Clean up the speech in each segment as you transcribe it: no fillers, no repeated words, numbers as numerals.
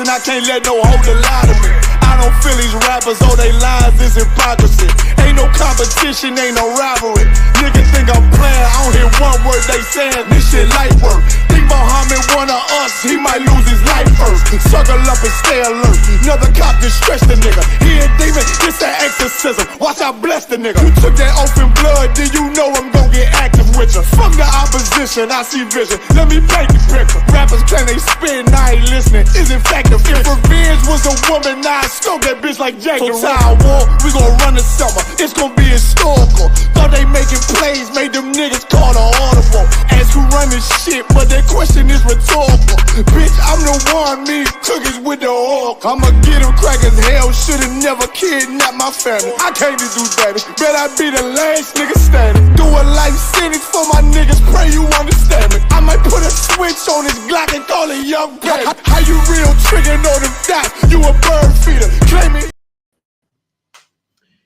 and I can't let no holder lie to me. I don't feel these rappers, oh they lies is hypocrisy. Ain't no competition, ain't no rivalry. Niggas think I'm playing, I don't hear one word they saying. This shit light work. Think Muhammad one of us, he might lose his life first. Circle up and stay alert. Another cop just stretch the nigga. He a demon, it's that exorcism. Watch I bless the nigga. You took that oath in blood, then you know I'm gon' get active with you. From the opposition, I see vision. Let me paint the picture. Rappers claim they spit, and I ain't listening. Is in fact the If revenge was a woman, now I scope that bitch like Jake. So Tower War, we gon' run the summer. It's gon' be historical. Thought they making plays, made them niggas call the audible. Ask who run this shit, but that question is rhetorical. Bitch, I'm the one, me cookies with the oil. I'ma get them crackers, hell should've never kidnapped my family. I can't do that. Bet I be the last nigga standing. Do a life sentence for my niggas, pray you understand me. I might put a switch on this Glock and call it young baby. How you real trigger know them dots? You a bird feeder, claim it.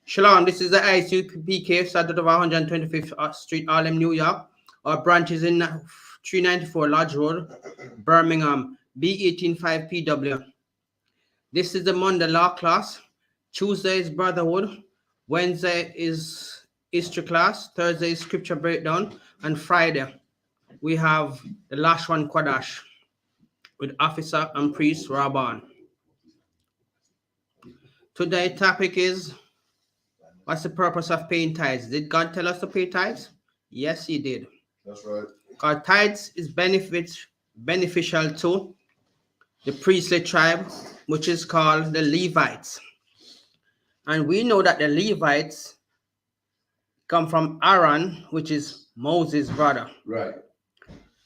Shalom, this is the I.S.U.P.K, started over 125th Street, Harlem, New York. Our branch is in 394 Lodge Road, Birmingham, B185PW. This is the Monday law class. Tuesday is Brotherhood. Wednesday is history class. Thursday is scripture breakdown. And Friday, we have the last one, Quadash, with officer and priest Rabban. Today's topic is, what's the purpose of paying tithes? Did God tell us to pay tithes? Yes, he did. That's right. God tithes is beneficial to the priestly tribe, which is called the Levites. And we know that the Levites come from Aaron, which is Moses' brother. Right.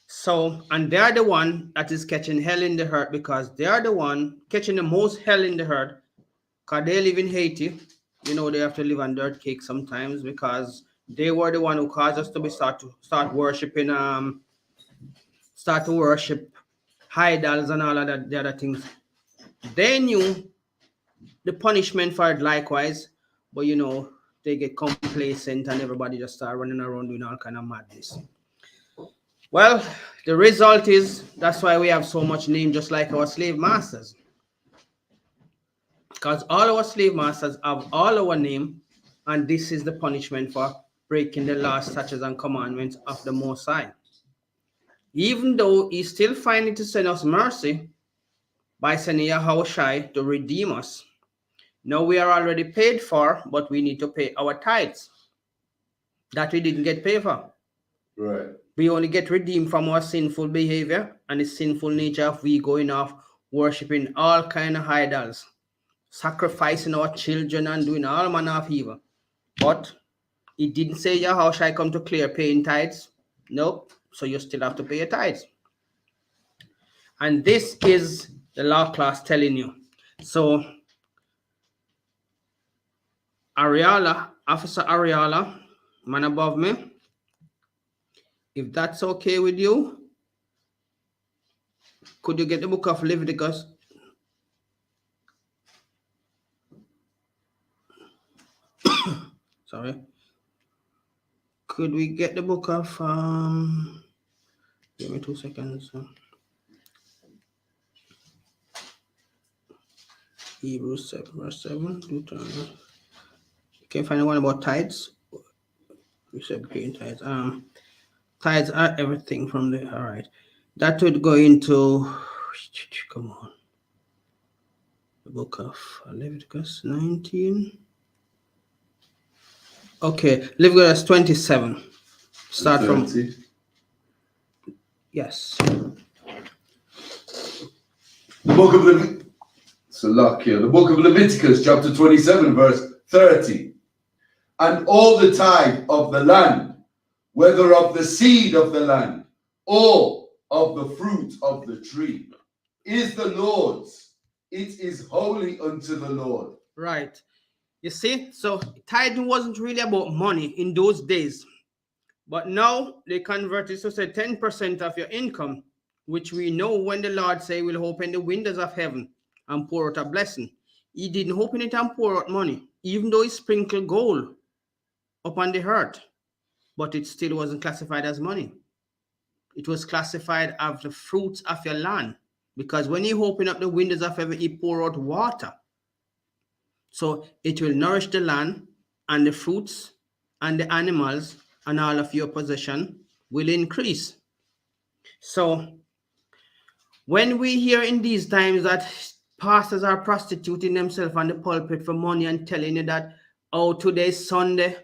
So, and they are the one that is catching hell in the earth, because they are the one catching the most hell in the earth, because they live in Haiti. You know, they have to live on dirt cake sometimes, because they were the one who caused us to start worshiping idols and all of that, the other things. They knew the punishment for it likewise, but you know, they get complacent and everybody just start running around doing all kind of madness. Well, the result is, that's why we have so much name, just like our slave masters. Because all our slave masters have all our name, and this is the punishment for breaking the laws, statutes, and commandments of the Most High. Even though he's still finding to send us mercy by sending Yahawashi to redeem us. Now we are already paid for, but we need to pay our tithes that we didn't get paid for. Right. We only get redeemed from our sinful behavior and the sinful nature of we going off worshiping all kind of idols, sacrificing our children and doing all manner of evil. But it didn't say, how shall I come to clear paying tithes? Nope. So you still have to pay your tithes. And this is the law class telling you. So Ariala, Officer Ariala, man above me, if that's okay with you, could you get the book of Leviticus? Sorry. Could we get the book of, give me 2 seconds. Hebrews 7, verse 7. You can find the one about tithes. We said paying tithes. Tithes are everything from the, all right. That would go into, come on. The book of Leviticus 19. Okay, Leviticus 27. Start 30. From, yes. The book of Leviticus. The book of Leviticus, chapter 27, verse 30. And all the tithe of the land, whether of the seed of the land or of the fruit of the tree, is the Lord's. It is holy unto the Lord. Right. You see, so tithing wasn't really about money in those days. But now they converted to say 10% of your income, which we know when the Lord say will open the windows of heaven and pour out a blessing. He didn't open it and pour out money, even though he sprinkled gold upon the earth, but it still wasn't classified as money. It was classified as the fruits of your land, Because when you open up the windows of heaven, he pour out water. So it will nourish the land, and the fruits and the animals and all of your possession will increase. So when we hear in these times that pastors are prostituting themselves on the pulpit for money and telling you that, oh, today's Sunday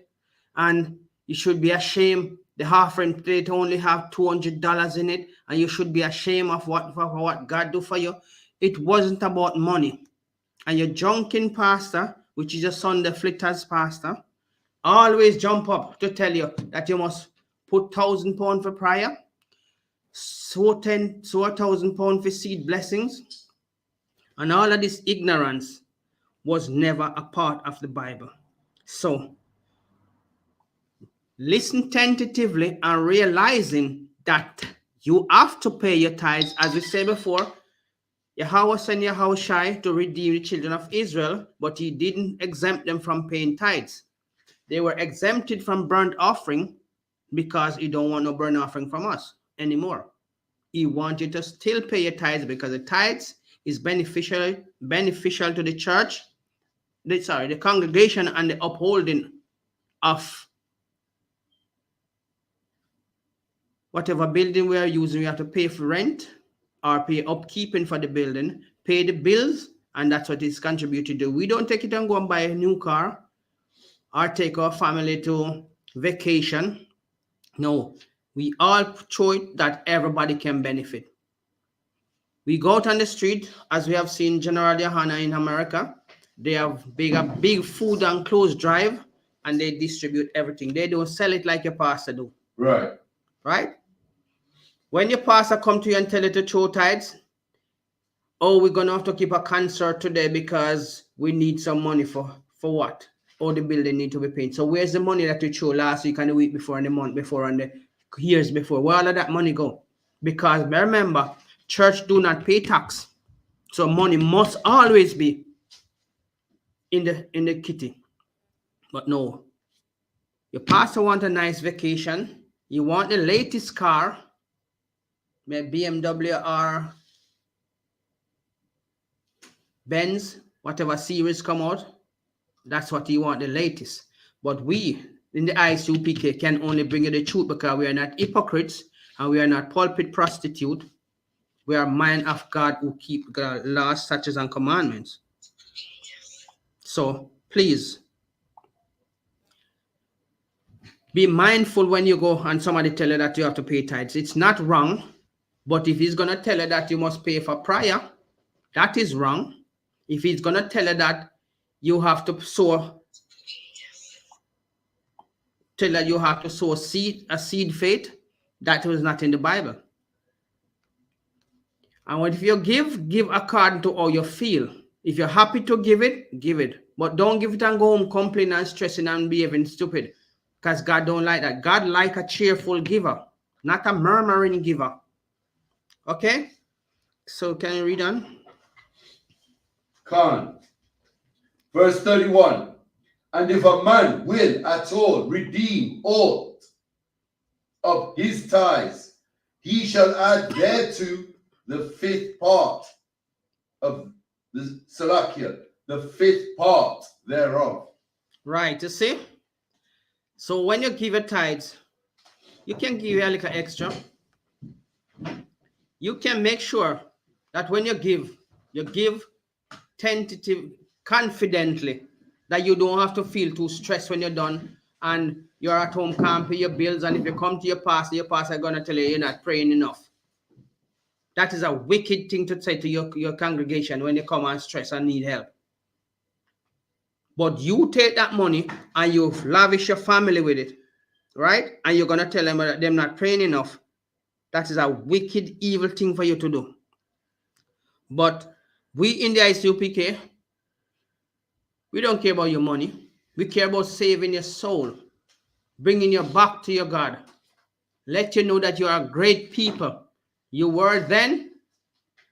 and you should be ashamed, the offering plate only have $200 in it, and you should be ashamed of what God do for you. It wasn't about money. And your drunken pastor, which is a Sunday flitters pastor, always jump up to tell you that you must put £1,000 for prayer, sow £1,000 for seed blessings, and all of this ignorance was never a part of the Bible. So listen tentatively and realizing that you have to pay your tithes, as we said before. Yahweh sent Yahushai to redeem the children of Israel, but he didn't exempt them from paying tithes. They were exempted from burnt offering because he don't want no burnt offering from us anymore. He wants you to still pay your tithes because the tithes is beneficial to the church, the congregation, and the upholding of whatever building we are using. We have to pay for rent or pay upkeeping for the building, pay the bills, and that's what it's contributed to. We don't take it and go and buy a new car or take our family to vacation. No, we all show it that everybody can benefit. We go out on the street, as we have seen General YAHANNA in America. They have a big food and clothes drive, and they distribute everything. They don't sell it like your pastor do. Right. Right? When your pastor come to you and tell you to throw tithes, oh, we're going to have to keep a concert today because we need some money for what? Oh, the building need to be paid. So where's the money that you threw last week and the week before and the month before and the years before? Where all of that money go? Because remember, church do not pay tax. So money must always be in the kitty. But no. Your pastor want a nice vacation. You want the latest car, maybe BMW or Benz, whatever series come out. That's what you want, the latest. But we in the I.S.U.P.K can only bring you the truth because we are not hypocrites and we are not pulpit prostitute. We are men of God who keep God's laws, statutes, and commandments. So please be mindful when you go and somebody tell you that you have to pay tithes. It's not wrong, but if he's gonna tell you that you must pay for prayer, that is wrong. If he's gonna tell you that you have to sow, a seed faith, that was not in the Bible. And if you give according to how you feel. If you're happy to give it, give it. But don't give it and go home complaining and stressing and behaving stupid. Because God don't like that. God like a cheerful giver, not a murmuring giver. Okay? So can you read on? Khan. Verse 31. And if a man will at all redeem aught of his tithes, he shall add thereto the fifth part of the Salakia, the fifth part thereof. Right, you see? So when you give a tithes, you can give a little extra. You can make sure that when you give tentative, confidently, that you don't have to feel too stressed when you're done and you're at home, can't pay your bills, and if you come to your pastor is going to tell you you're not praying enough. That is a wicked thing to say to your congregation when you come and stress and need help. But you take that money and you lavish your family with it, right? And you're going to tell them that they're not praying enough. That is a wicked, evil thing for you to do. But we in the I.S.U.P.K, we don't care about your money. We care about saving your soul, bringing you back to your God. Let you know that you are a great people. You were then,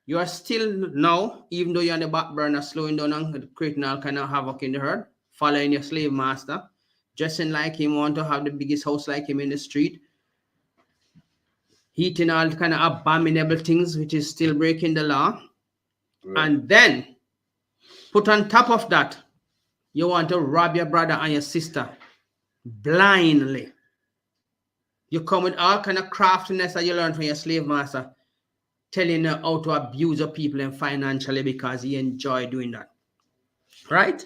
you are still now, even though you're on the back burner, slowing down and creating all kind of havoc in the herd, following your slave master, dressing like him, want to have the biggest house like him in the street, eating all kind of abominable things, which is still breaking the law. Right. And then put on top of that, you want to rob your brother and your sister blindly. You come with all kind of craftiness that you learn from your slave master, telling you how to abuse your people and financially because he enjoy doing that. Right?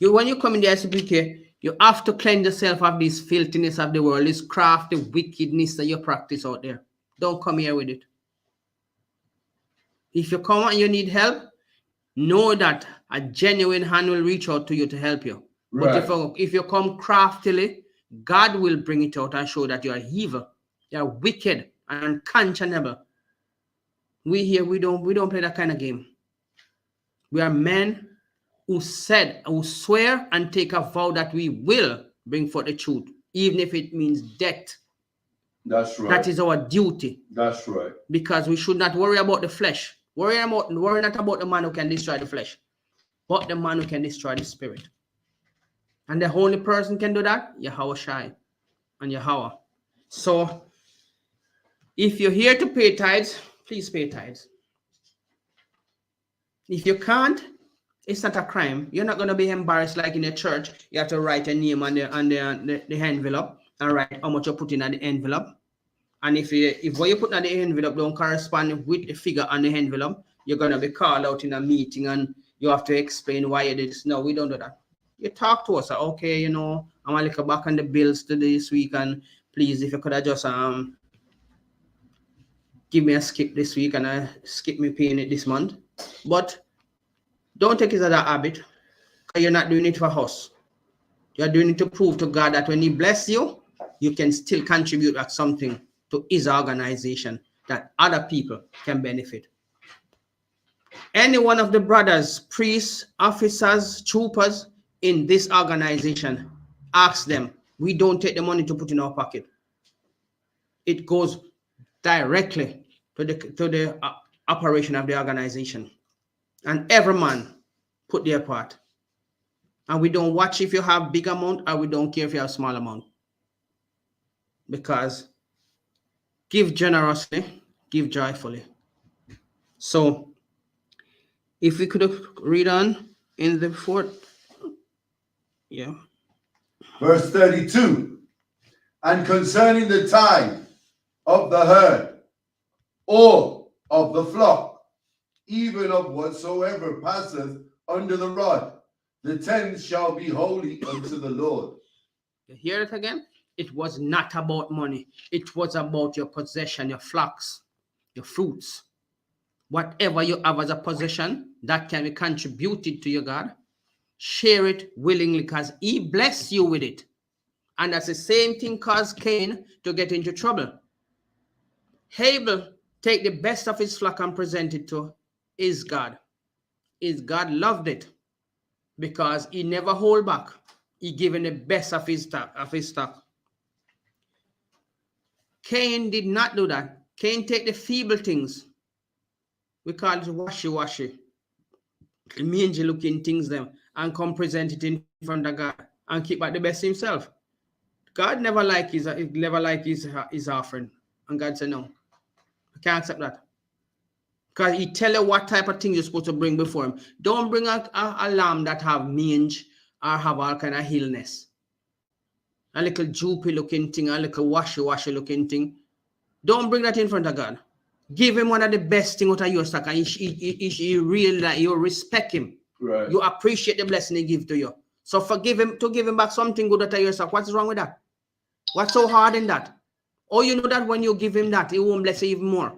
When you come in the ISUPK, you have to cleanse yourself of this filthiness of the world, this crafty wickedness that you practice out there. Don't come here with it. If you come and you need help, know that a genuine hand will reach out to you to help you. Right. But if you come craftily, God will bring it out and show that you are evil, you are wicked and unconscionable. We don't play that kind of game. We are men who swear and take a vow that we will bring forth the truth, even if it means death. That's right. That is our duty. That's right. Because we should not worry about the flesh. Worry not about the man who can destroy the flesh, but the man who can destroy the spirit. And the only person can do that, Yahweh Shai and Yahweh. So, if you're here to pay tithes, please pay tithes. If you can't, it's not a crime. You're not going to be embarrassed like in a church. You have to write a name on the envelope and write how much you're putting on the envelope. And if what you put on the envelope don't correspond with the figure on the envelope, you're going to be called out in a meeting and you have to explain why you did this. No, we don't do that. You talk to us. Okay, you know, I'm going to look back on the bills this week, and please, if you could have just give me a skip this week and skip me paying it this month. But don't take it as a habit, because you're not doing it for us. You're doing it to prove to God that when he bless you, you can still contribute at something to his organization that other people can benefit. Any one of the brothers, priests, officers, troopers in this organization, ask them. We don't take the money to put in our pocket. It goes directly to the operation of the organization. And every man put their part. And we don't watch if you have big amount, or we don't care if you have small amount. Because give generously, give joyfully. So, if we could read on in the fourth, yeah. Verse 32. And concerning the tithe of the herd, or of the flock, even of whatsoever passeth under the rod, the tenth shall be holy unto the Lord. You hear it again? It was not about money. It was about your possession, your flocks, your fruits. Whatever you have as a possession that can be contributed to your God, share it willingly, because he blessed you with it. And that's the same thing caused Cain to get into trouble. Abel take the best of his flock and present it to his God. His God loved it because he never hold back. He given the best of his stock. Cain did not do that. Cain take the feeble things. We call it washy, the mangy looking things them, and come present it in front of God and keep at the best himself. God never like his offering. And God said, no, I can't accept that. Because he tell you what type of thing you're supposed to bring before him. Don't bring a lamb that have mange or have all kind of illness. A little droopy looking thing, a little washy looking thing. Don't bring that in front of God. Give him one of the best things out of your stock, and he really like you respect him. Right. You appreciate the blessing he give to you. So forgive him to give him back something good out of your stock. What's wrong with that? What's so hard in that? Oh, you know that when you give him that, he won't bless you even more.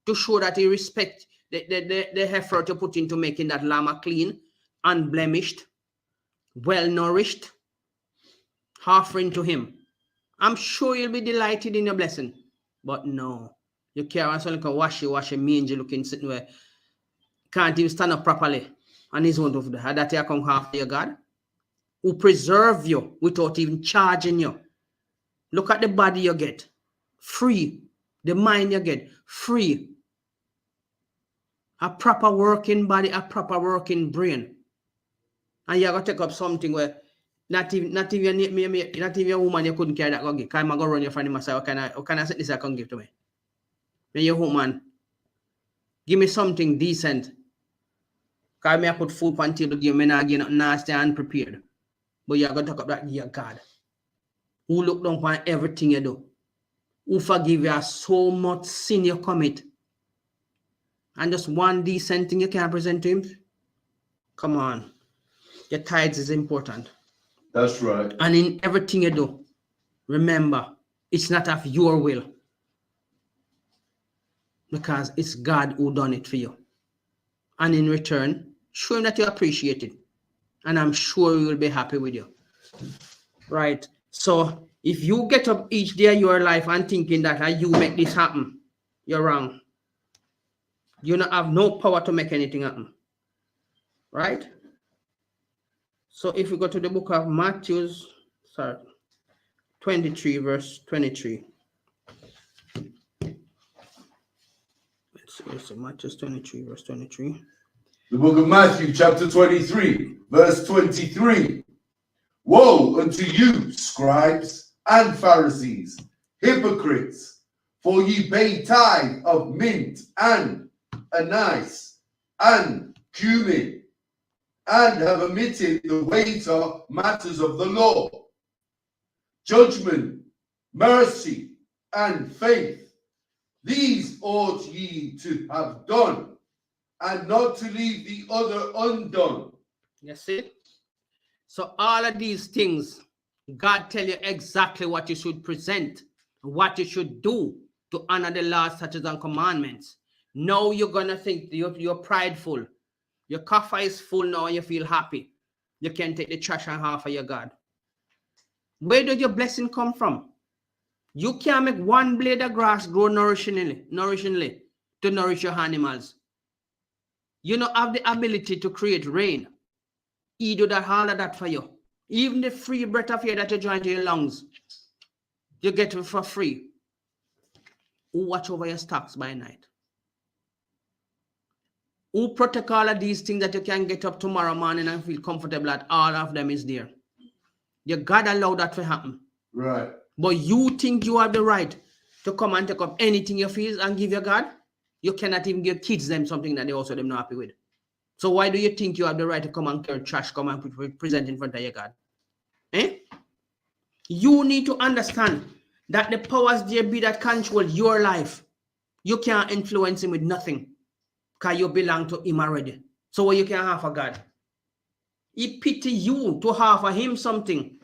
To show that he respect the effort you put into making that lamb clean, unblemished, well nourished, offering to him. I'm sure you'll be delighted in your blessing. But no, you carry on something like a washy, mangy looking sitting where can't even stand up properly. And he's one of the that you come after your God, who preserve you without even charging you. Look at the body you get, free. The mind you get, free. A proper working body, a proper working brain. And you're going to take up something where not even a woman you couldn't carry that go give. Because I'm going to run your friend and say, what can I say this I can give to me? when you're home, man, give me something decent. Because I put food on the table, give me not get nasty and prepared. But you're going to talk up that, dear God, who look down on everything you do, who forgive you so much sin you commit, and just one decent thing you can present to him. Come on. Your tithes is important. That's right. And in everything you do, remember, it's not of your will. Because it's God who done it for you. And in return, show him that you appreciate it. And I'm sure he will be happy with you. Right. So if you get up each day of your life and thinking that you make this happen, you're wrong. You don't have no power to make anything happen. Right? So if we go to the book of Matthew, 23, verse 23. Let's see, Matthew 23, verse 23. The book of Matthew, chapter 23, verse 23. Woe unto you, scribes and Pharisees, hypocrites, for ye pay tithe of mint and anise and cumin, and have omitted the weightier matters of the law, judgment, mercy, and faith. These ought ye to have done, and not to leave the other undone. You see? So all of these things, God tell you exactly what you should present, what you should do to honor the laws, statutes, and commandments. Now you're going to think you're prideful. Your coffer is full now and you feel happy. You can take the trash and half of your God. Where did your blessing come from? You can't make one blade of grass grow nourishingly to nourish your animals. You don't have the ability to create rain. He do that, all of that for you. Even the free breath of air that you join to your lungs, you get it for free. Who watch over your stocks by night? Who protect all of these things that you can get up tomorrow morning and feel comfortable that all of them is there? You gotta allow that to happen. Right. But you think you have the right to come and take up anything you feel and give your God? You cannot even give kids them something that they also them not happy with. So why do you think you have the right to come and carry trash, come and present in front of your God? Eh? You need to understand that the powers there be that control your life, you can't influence him with nothing. Because you belong to him already. So what you can have for God? He pity you to have for him something.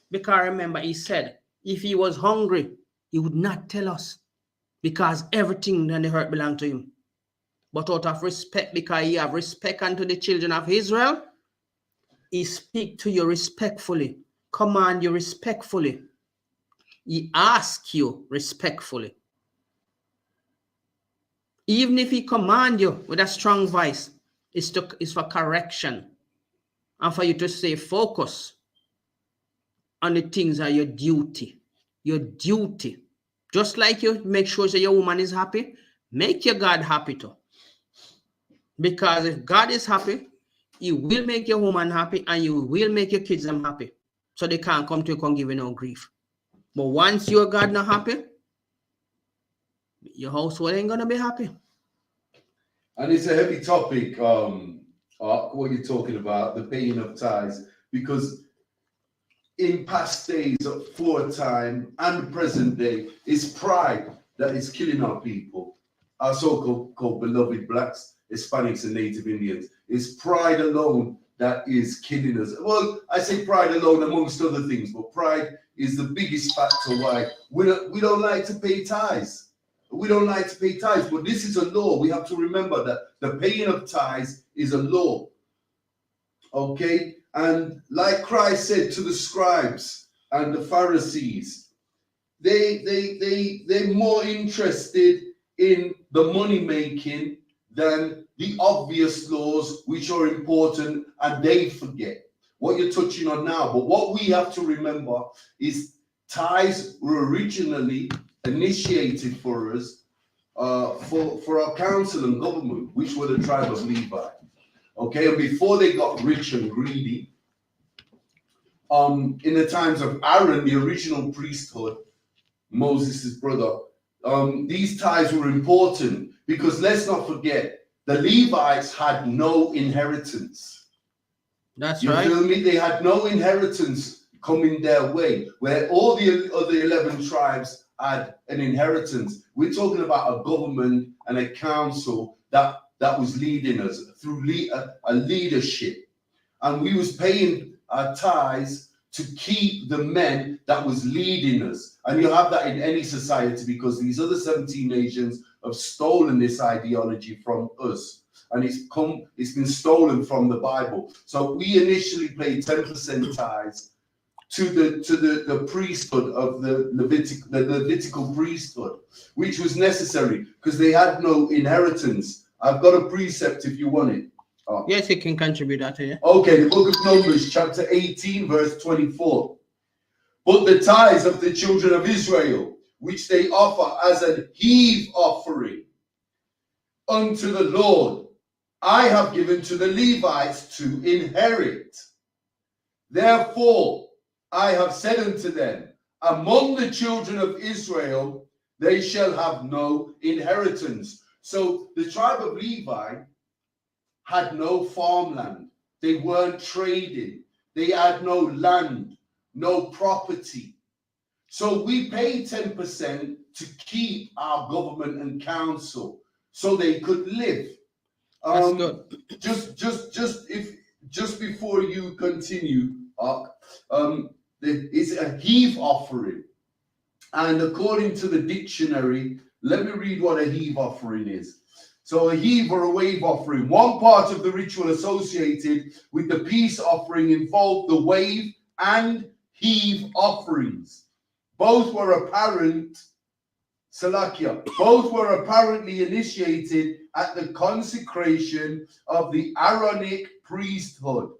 Because remember, he said, if he was hungry, he would not tell us. Because everything and the hurt belonged to him. But out of respect, because he have respect unto the children of Israel, he speak to you respectfully, command you respectfully. He ask you respectfully. Even if he command you with a strong voice, it's for correction and for you to stay focused on the things that are your duty. Your duty. Just like you make sure that your woman is happy, make your God happy too. Because if God is happy, he will make your woman happy and you will make your kids them happy. So they can't come to you and give you no grief. But once your God not happy, your household ain't gonna be happy. And it's a heavy topic, what you're talking about, the paying of tithes, because in past days, for time and present day, it's pride that is killing our people, our so-called beloved blacks, Hispanics, and Native Indians. It's pride alone that is killing us. Well, I say pride alone amongst other things, but pride is the biggest factor why we don't like to pay tithes. We don't like to pay tithes, but this is a law. We have to remember that the paying of tithes is a law. Okay? And like Christ said to the scribes and the Pharisees, they're more interested in the money making than the obvious laws which are important, and they forget what you're touching on now. But what we have to remember is tithes were originally initiated for us for our council and government, which were the tribe of Levi. Okay, and before they got rich and greedy, in the times of Aaron, the original priesthood, Moses' brother, these tithes were important because let's not forget the Levites had no inheritance. That's You right. feel me? They had no inheritance coming their way, where all the other 11 tribes had an inheritance. We're talking about a government and a council that was leading us through a leadership, and we was paying our tithes to keep the men that was leading us. And you have that in any society because these other 17 nations have stolen this ideology from us, and it's been stolen from the Bible. So we initially paid 10% tithes to the priesthood of the Levitical priesthood, which was necessary because they had no inheritance. I've got a precept if you want it. Oh. Yes, you can contribute that here. Okay, the book of Numbers, chapter 18, verse 24. But the tithes of the children of Israel, which they offer as an heave offering unto the Lord, I have given to the Levites to inherit. Therefore, I have said unto them, among the children of Israel, they shall have no inheritance. So the tribe of Levi had no farmland. They weren't trading. They had no land, no property. So we pay 10% to keep our government and council so they could live. That's good. Just before you continue, it's a heave offering. And according to the dictionary, let me read what a heave offering is. So a heave or a wave offering, one part of the ritual associated with the peace offering involved the wave and heave offerings. Both were apparently initiated at the consecration of the Aaronic priesthood.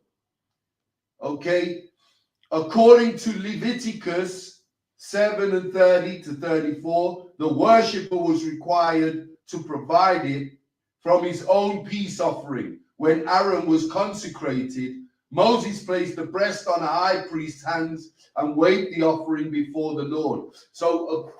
Okay, according to Leviticus 7:30-34, the worshipper was required to provide it from his own peace offering. When Aaron was consecrated, Moses placed the breast on a high priest's hands and waved the offering before the Lord. So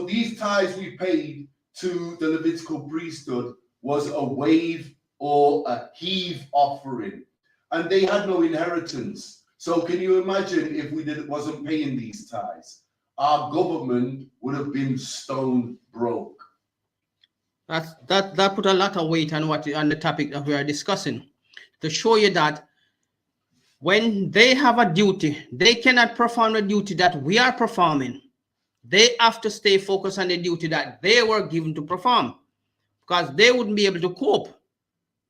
these tithes we paid to the Levitical priesthood was a wave or a heave offering, and they had no inheritance. So can you imagine if we wasn't paying these tithes? Our government would have been stone broke. That put a lot of weight on the topic that we are discussing, to show you that when they have a duty, they cannot perform the duty that we are performing. They have to stay focused on the duty that they were given to perform, because they wouldn't be able to cope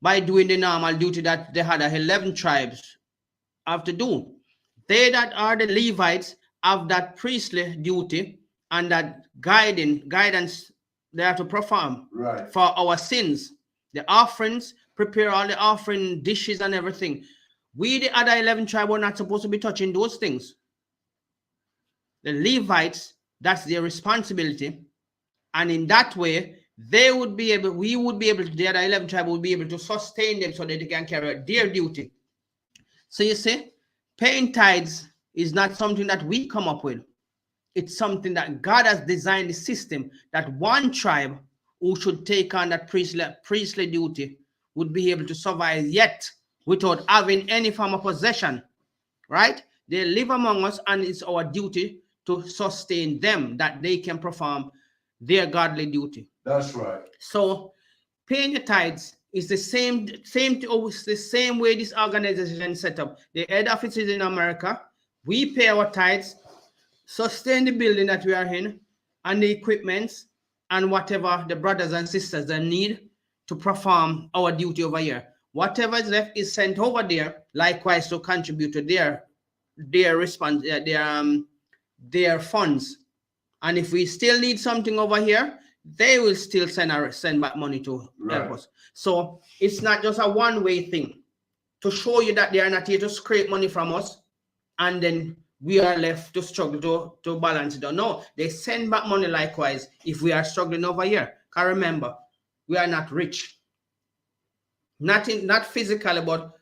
by doing the normal duty that they had 11 tribes have to do. They that are the Levites have that priestly duty and that guidance they have to perform for our sins. The offerings, prepare all the offering dishes and everything. We, the other 11 tribes, were not supposed to be touching those things. The Levites, that's their responsibility. And in that way, we would be able, the other 11 tribes would be able to sustain them so that they can carry out their duty. So you see, paying tithes is not something that we come up with. It's something that God has designed the system that one tribe who should take on that priestly duty would be able to survive yet without having any form of possession, right? They live among us, and it's our duty to sustain them, that they can perform their godly duty. That's right. So paying the tithes is the same way this organization is set up. The head office is in America. We pay our tithes, sustain the building that we are in, and the equipments and whatever the brothers and sisters that need to perform our duty over here. Whatever is left is sent over there, likewise to contribute to their funds. And if we still need something over here, they will still send back money to help us. So it's not just a one-way thing, to show you that they are not here to scrape money from us and then we are left to struggle to balance it out. No, they send back money likewise if we are struggling over here. Because remember, we are not rich. Not physically, but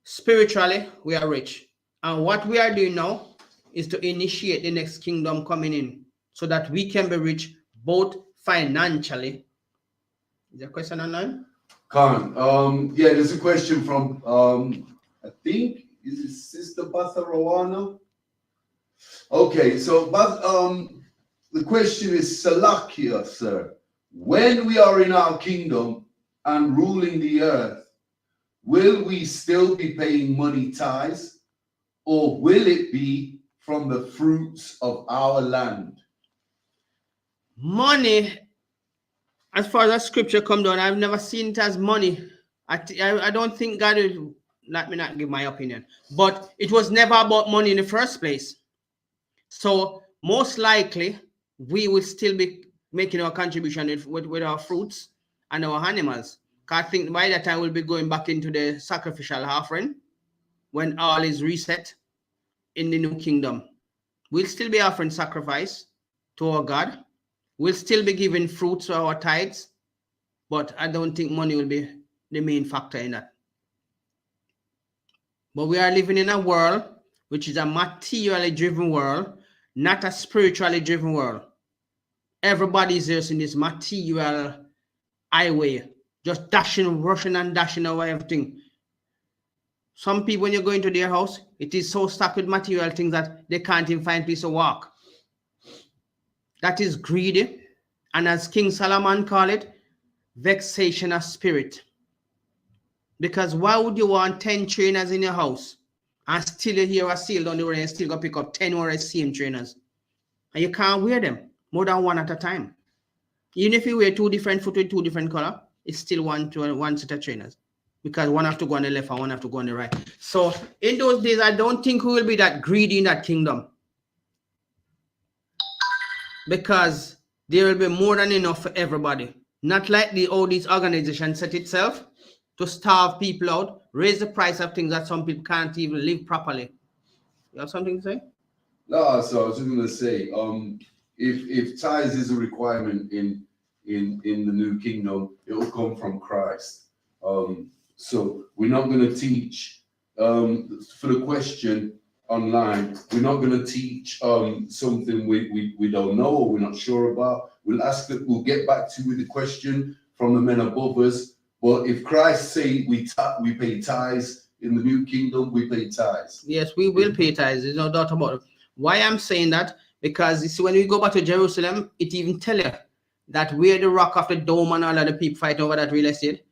spiritually, we are rich. And what we are doing now is to initiate the next kingdom coming in, so that we can be rich both financially. Is there a question online? Khan, yeah, there's a question from I think is it Sister Batharawana? Okay, so but the question is Salakia, sir. When we are in our kingdom and ruling the earth, will we still be paying money tithes, or will it be from the fruits of our land? Money, as far as scripture come down, I've never seen it as money. I don't think God will, let me not give my opinion, but it was never about money in the first place. So most likely we will still be making our contribution with our fruits and our animals. I think by that time we'll be going back into the sacrificial offering when all is reset in the new kingdom. We'll still be offering sacrifice to our God. We'll still be giving fruits to our tithes, but I don't think money will be the main factor in that. But we are living in a world which is a materially driven world, not a spiritually driven world. Everybody's just in this material highway, just dashing, rushing and dashing over everything. Some people, when you go into their house, it is so stuck with material things that they can't even find peace to walk. That is greedy, and as King Solomon called it, vexation of spirit. Because why would you want 10 trainers in your house and still you hear a seal down the road and still go pick up 10 more same trainers? And you can't wear them more than one at a time. Even if you wear two different foot with two different color, it's still one set of trainers. Because one have to go on the left and one have to go on the right. So in those days, I don't think we will be that greedy in that kingdom. Because there will be more than enough for everybody. Not like all these organizations set itself to starve people out, raise the price of things that some people can't even live properly. You have something to say? No, so I was just gonna say, if tithes is a requirement in the new kingdom, it will come from Christ. So we're not gonna teach for the question online, we're not gonna teach something we don't know or we're not sure about. We'll get back to you with the question from the men above us. But if Christ say we pay tithes in the new kingdom, we pay tithes. Yes, we will pay tithes. There's no doubt about it. Why I'm saying that? Because you see, when we go back to Jerusalem, it even tell you that where the rock of the dome and all of the people fight over that real estate,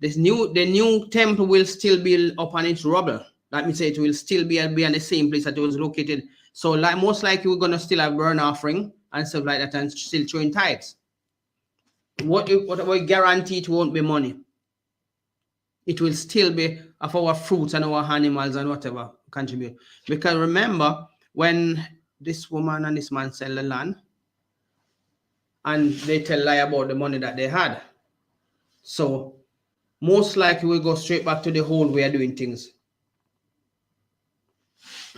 the new temple will still be upon its rubble. Let me say it will still be on the same place that it was located. So like most likely we're gonna still have burnt offering and stuff like that and still showing tithes. What we guarantee it won't be money. It will still be of our fruits and our animals and whatever contribute. Because remember, when this woman and this man sell the land, and they tell lie about the money that they had. So most likely we'll go straight back to the whole way of doing things.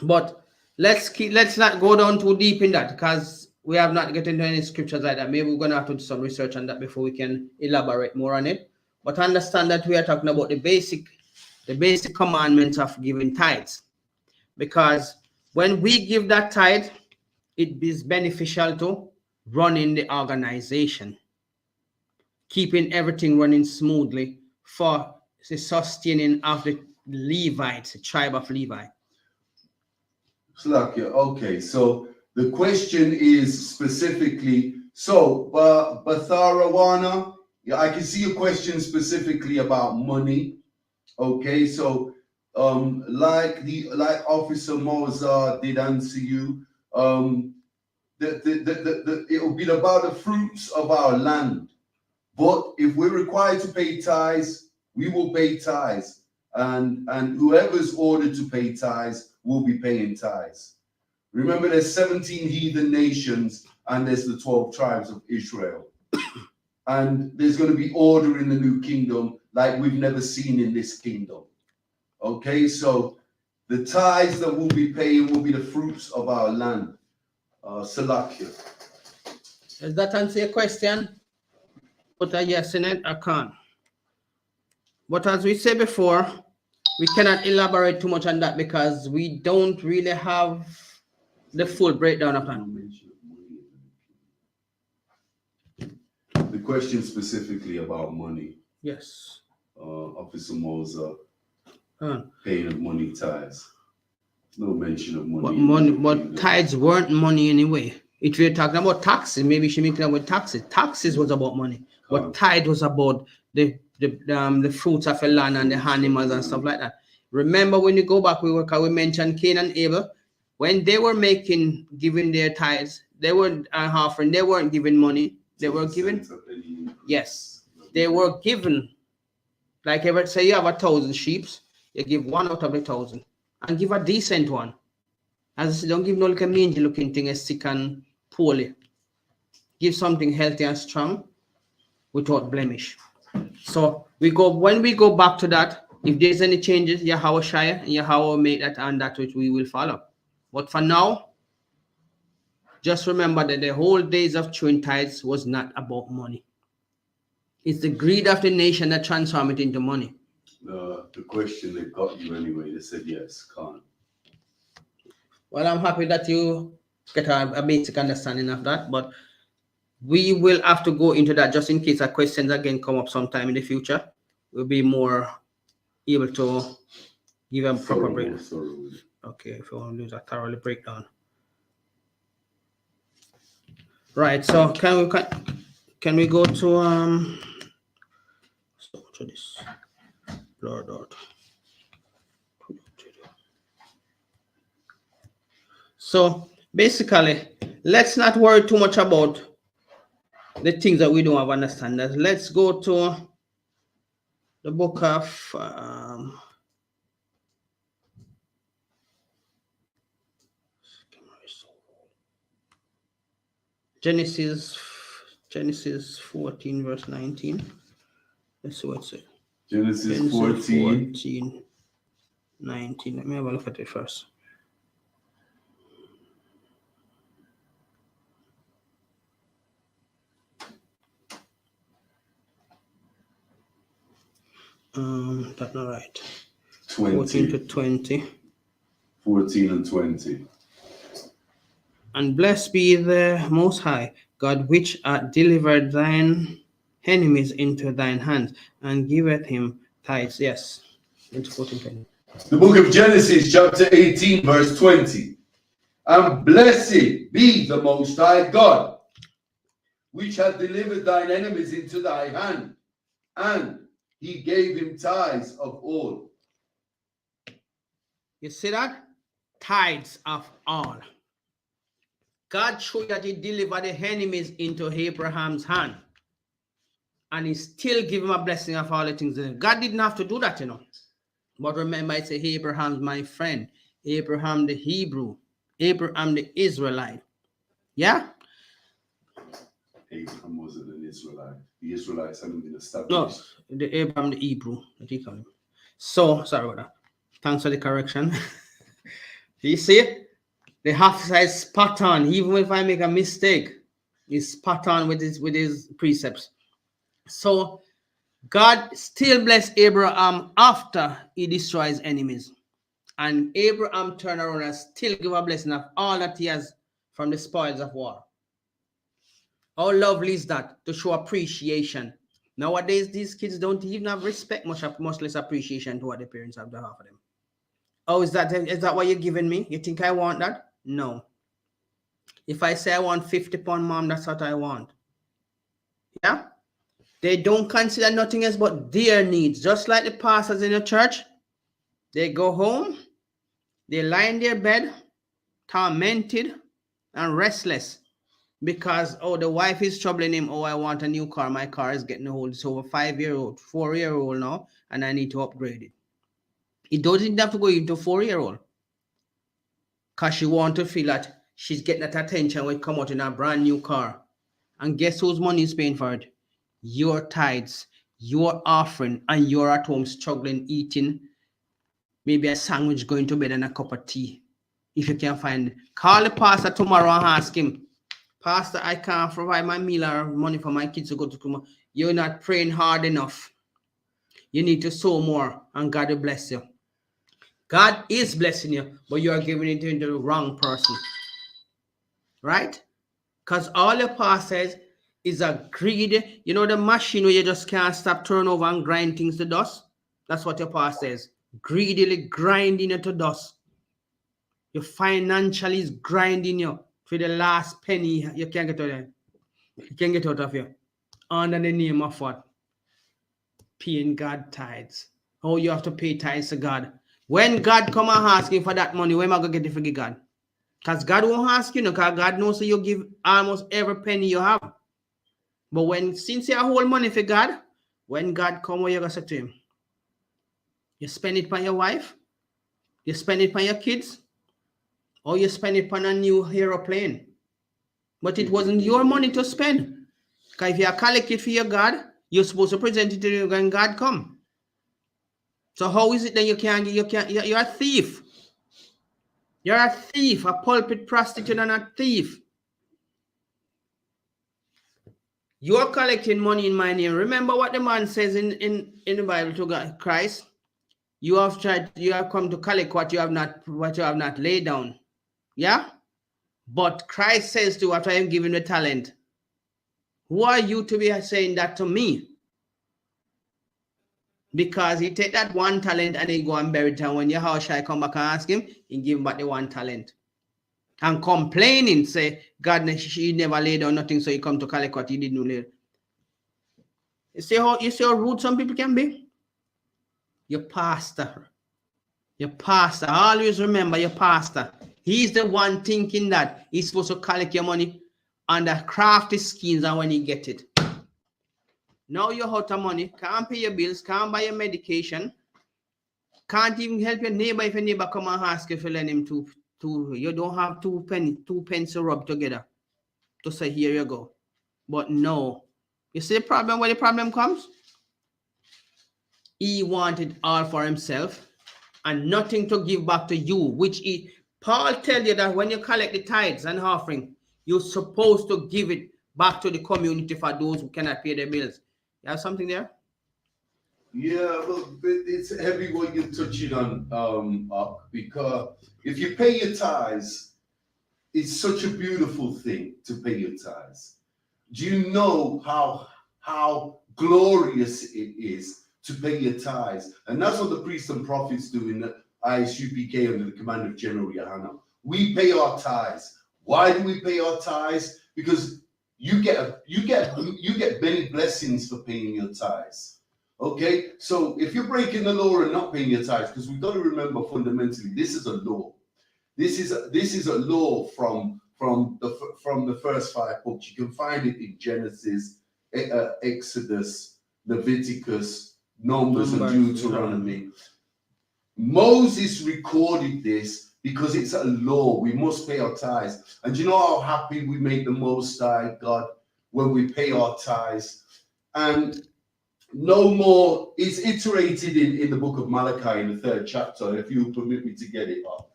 But let's not go down too deep in that, because we have not gotten into any scriptures like that. Maybe we're gonna have to do some research on that before we can elaborate more on it. But understand that we are talking about the basic commandments of giving tithes. Because when we give that tithe, it is beneficial to running the organization, keeping everything running smoothly for the sustaining of the Levites, the tribe of Levi. Okay, so the question is specifically, so Batharawana, yeah, I can see a question specifically about money. Okay, so like Officer Mozart did answer you, it will be about the fruits of our land. But if we're required to pay tithes, we will pay tithes. And whoever's ordered to pay tithes will be paying tithes. Remember, there's 17 heathen nations and there's the 12 tribes of Israel. And there's going to be order in the new kingdom like we've never seen in this kingdom. Okay, so the tithes that we'll be paying will be the fruits of our land. Salakia. Does that answer your question? Put a yes in it, I can't. But as we said before, we cannot elaborate too much on that because we don't really have the full breakdown of that. question specifically about money. Yes. Officer Moser, Uh, paying of money tithes. No mention of money. But tithes weren't money anyway. If you're talking about taxes, maybe she make it with taxes. Taxes was about money, but tithe was about the fruits of the land and the animals and stuff like that. Remember when you go back, we mentioned Cain and Abel, when they were giving their tithes, they weren't offering, they weren't giving money, they were given. Yes, they were given. Like ever say you have 1,000 sheep, you give one out of the 1,000, and give a decent one. As I said, don't give no like a mangy looking thing, as sick and poorly. Give something healthy and strong without blemish. So when we go back to that, if there's any changes, Yahweh Shire and Yahweh make that, and that which we will follow. But for now, just remember that the whole days of chewing tithes was not about money. It's the greed of the nation that transformed it into money. The question they got you anyway, they said yes, can't. Well, I'm happy that you get a basic understanding of that, but we will have to go into that just in case our questions again come up sometime in the future. We'll be more able to give a proper breakdown. Okay, if you want to do a thoroughly breakdown. Right, so can we go to this blurred out. So basically, let's not worry too much about the things that we don't have understanding. Let's go to the book of Genesis 14 verse 19. Let's see what it says. Genesis 14, 19. Let me have a look at it first. That's not right. 14 to 20. 14 and 20. And blessed be the Most High, God, which hath delivered thine enemies into thine hands, and giveth him tithes. Yes. Into 14, 20. The book of Genesis, chapter 18, verse 20. And blessed be the Most High God, which hath delivered thine enemies into thy hand, and he gave him tithes of all. You see that? Tithes of all. God showed that he delivered the enemies into Abraham's hand. And he still gave him a blessing of all the things. God didn't have to do that, you know. But remember, I say Abraham's my friend. Abraham the Hebrew. Abraham the Israelite. Yeah? Abraham wasn't an Israelite. The Israelites hadn't been established. No, the Abraham the Hebrew. So, sorry about that. Thanks for the correction. You see? The half size spot on. Even if I make a mistake, he's spot on with his precepts. So God still bless Abraham after he destroys enemies. And Abraham turned around and still give a blessing of all that he has from the spoils of war. How lovely is that, to show appreciation. Nowadays, these kids don't even have respect, much less appreciation to what the parents have to offer them. Oh, is that what you're giving me? You think I want that? No. If I say I want 50 pounds, mom, that's what I want. Yeah? They don't consider nothing else but their needs. Just like the pastors in the church, they go home, they lie in their bed, tormented and restless because, oh, the wife is troubling him. Oh, I want a new car. My car is getting old. It's over 5-year-old, 4-year-old now, and I need to upgrade it. It doesn't have to go into 4-year-old because she wants to feel that she's getting that attention when it come out in a brand new car. And guess whose money is paying for it? Your tithes, your offering, and you're at home struggling, eating maybe a sandwich, going to bed, and a cup of tea. If you can find it, call the pastor tomorrow and ask him, Pastor, I can't provide my meal or money for my kids to go to school. You're not praying hard enough. You need to sow more, and God will bless you. God is blessing you, but you are giving it to the wrong person. Right? Because all the pastors, is a greed. You know the machine where you just can't stop turn over and grind things to dust? That's what your pastor says. Greedily grinding it to dust. Your financially is grinding you for the last penny you can't get out of it. You can get out of you. Under the name of what? Paying God tithes. Oh, you have to pay tithes to God. When God come and ask you for that money, where am I going to get it from God? Because God won't ask you, because God knows that you give almost every penny you have. But when, since you hold money for God, when God come, what you going to say to him? You spend it on your wife? You spend it on your kids? Or you spend it on a new aeroplane? But it wasn't your money to spend. Because if you collect it for your God, you're supposed to present it to you when God come. So how is it that you're a thief? You're a thief, a pulpit prostitute and a thief. You're collecting money in my name. Remember what the man says in the Bible to God, Christ. You have come to collect what you have not laid down. Yeah? But Christ says to after him giving the talent, who are you to be saying that to me? Because he take that one talent and he go and bury it. And when your house shall come back and ask him, he give him back the one talent. And complaining, say, God, he never laid down nothing, so he come to collect what he didn't lay. You see how rude some people can be? Your pastor. Your pastor. Always remember your pastor. He's the one thinking that he's supposed to collect your money under crafty schemes, and when he get it. Now you're out of money, can't pay your bills, can't buy your medication, can't even help your neighbor if your neighbor come and ask you to lend him two. You don't have two pence to rub together to say, here you go. But no. You see the problem where the problem comes? He wanted all for himself and nothing to give back to you, which Paul tells you that when you collect the tithes and offering, you're supposed to give it back to the community for those who cannot pay their bills. You have something there? Yeah, well, it's heavy what you're touching on, because if you pay your tithes, it's such a beautiful thing to pay your tithes. Do you know how glorious it is to pay your tithes? And that's what the priests and prophets do in the I.S.U.P.K under the command of General YAHANNA. We pay our tithes. Why do we pay our tithes? Because you get many blessings for paying your tithes. Okay, so if you're breaking the law and not paying your tithes, because we've got to remember fundamentally, this is a law. This is a law from the first 5 books. You can find it in Genesis, Exodus, Leviticus, Numbers, and Deuteronomy. Moses recorded this because it's a law. We must pay our tithes. And you know how happy we make the Most High God when we pay our tithes? And no more, it's iterated in the book of Malachi in the 3rd chapter, if you permit me to get it up.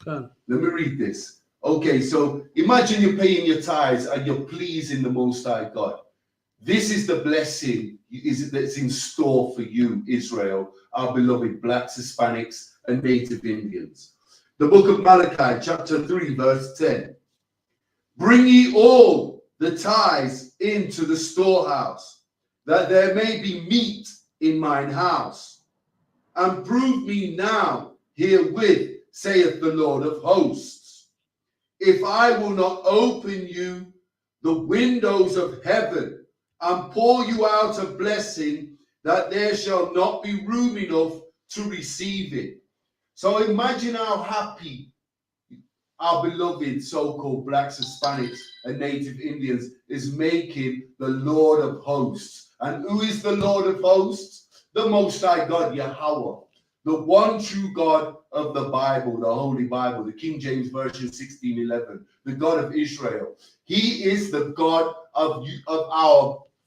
Okay. Let me read this. Okay, so imagine you're paying your tithes and you're pleasing the Most High God. This is the blessing that's in store for you, Israel, our beloved blacks, Hispanics, and Native Indians. The book of Malachi, chapter 3, verse 10. Bring ye all the tithes into the storehouse, that there may be meat in mine house. And prove me now herewith, saith the Lord of hosts, if I will not open you the windows of heaven and pour you out a blessing, that there shall not be room enough to receive it. So imagine how happy our beloved so-called blacks, Hispanics, and Native Indians is making the Lord of hosts. And who is the Lord of hosts? The Most High God, Yahweh, the one true God of the Bible, the Holy Bible, the King James Version 1611, the God of Israel. He is the God of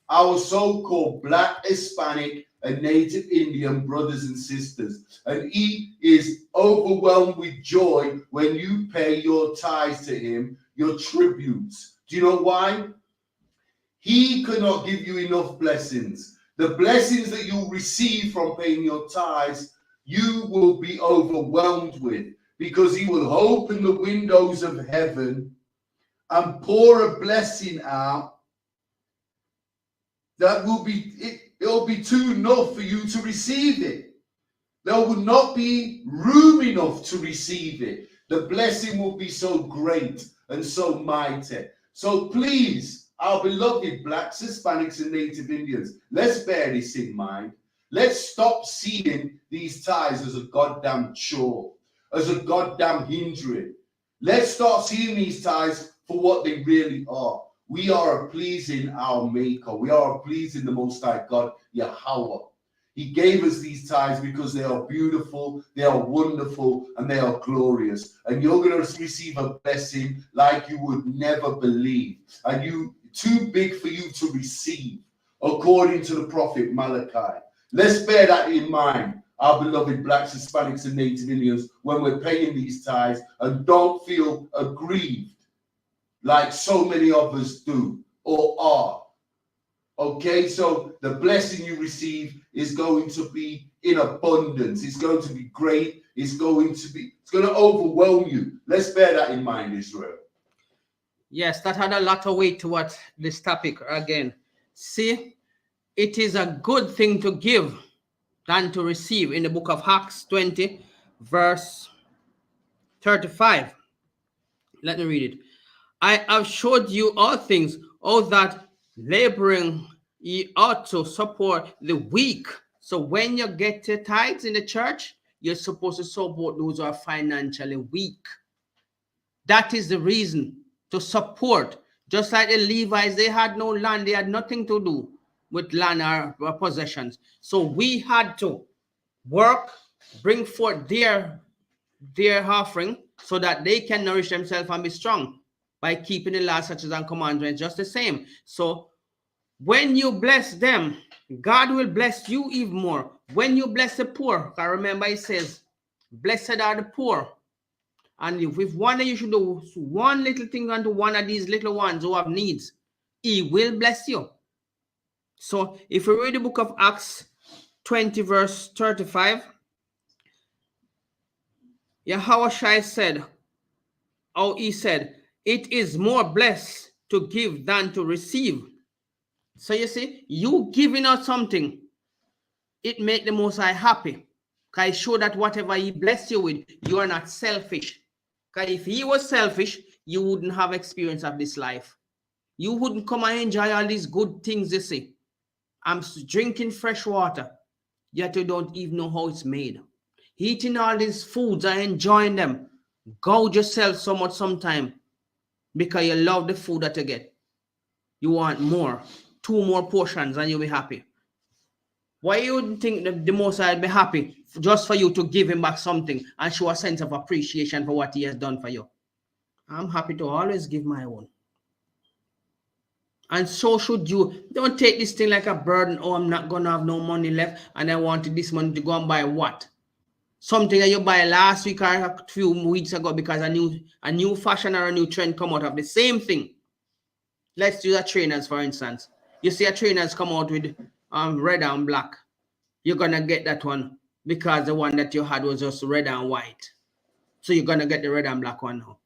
our so-called black, Hispanic, and Native Indian brothers and sisters. And he is overwhelmed with joy when you pay your tithes to him, your tributes. Do you know why? He cannot give you enough blessings. The blessings that you receive from paying your tithes, you will be overwhelmed with, because he will open the windows of heaven and pour a blessing out that will be, it'll be too enough for you to receive it. There will not be room enough to receive it. The blessing will be so great and so mighty. So please, our beloved blacks, Hispanics, and Native Indians, let's bear this in mind. Let's stop seeing these tithes as a goddamn chore, as a goddamn hindrance. Let's start seeing these tithes for what they really are. We are pleasing our Maker. We are pleasing the Most High God, Yahweh. He gave us these tithes because they are beautiful, they are wonderful, and they are glorious. And you're going to receive a blessing like you would never believe. And you too big for you to receive, according to the prophet Malachi. Let's bear that in mind, our beloved blacks, Hispanics, and Native Indians, when we're paying these tithes, and don't feel aggrieved like so many of us do or are. Okay, so the blessing you receive is going to be in abundance. It's going to be great. It's going to overwhelm you. Let's bear that in mind, Israel. Yes, that had a lot of weight to what this topic again. See, it is a good thing to give than to receive. In the book of Acts 20, verse 35. Let me read it. I have showed you all things, all that laboring ye ought to support the weak. So when you get to tithes in the church, you're supposed to support those who are financially weak. That is the reason to support. Just like the Levites, they had no land, they had nothing to do with land or possessions. So we had to work, bring forth their offering so that they can nourish themselves and be strong by keeping the laws, statutes, and commandments just the same. So when you bless them, God will bless you even more. When you bless the poor, I remember it says, blessed are the poor. And if one day you should do one little thing unto one of these little ones who have needs, he will bless you. So if you read the book of Acts 20, verse 35, Yahushua said, oh, he said, it is more blessed to give than to receive. So you see, you giving out something, it make the Most High happy. Because it show that whatever he bless you with, you are not selfish. Because if he was selfish, you wouldn't have experience of this life. You wouldn't come and enjoy all these good things, you see. I'm drinking fresh water, yet you don't even know how it's made. Eating all these foods and enjoying them. Gouge yourself so much sometime because you love the food that you get. You want more, 2 more portions, and you'll be happy. Why you wouldn't think that the Most High would be happy just for you to give him back something and show a sense of appreciation for what he has done for you? I'm happy to always give my own. And so should you. Don't take this thing like a burden. Oh, I'm not going to have no money left and I wanted this money to go and buy what? Something that you buy last week or a few weeks ago because a new fashion or a new trend come out of the same thing. Let's use a trainers, for instance. You see a trainers come out with red and black. You're going to get that one because the one that you had was just red and white. So you're going to get the red and black one now.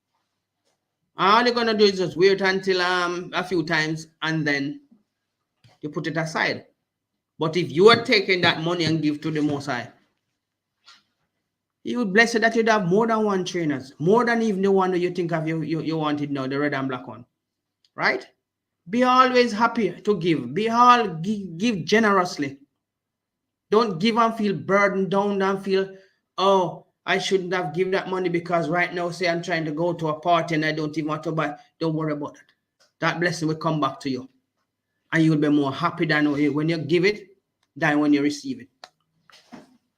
All you're going to do is just wait until a few times and then you put it aside. But if you are taking that money and give to the Most High, he would bless you that you'd have more than one trainers, more than even the one that you think of you wanted now, the red and black one. Right? Be always happy to give. Give generously. Don't give and feel burdened down and feel, oh, I shouldn't have given that money because right now, say I'm trying to go to a party and I don't even want to buy. Don't worry about that. That blessing will come back to you. And you'll be more happy than when you give it than when you receive it.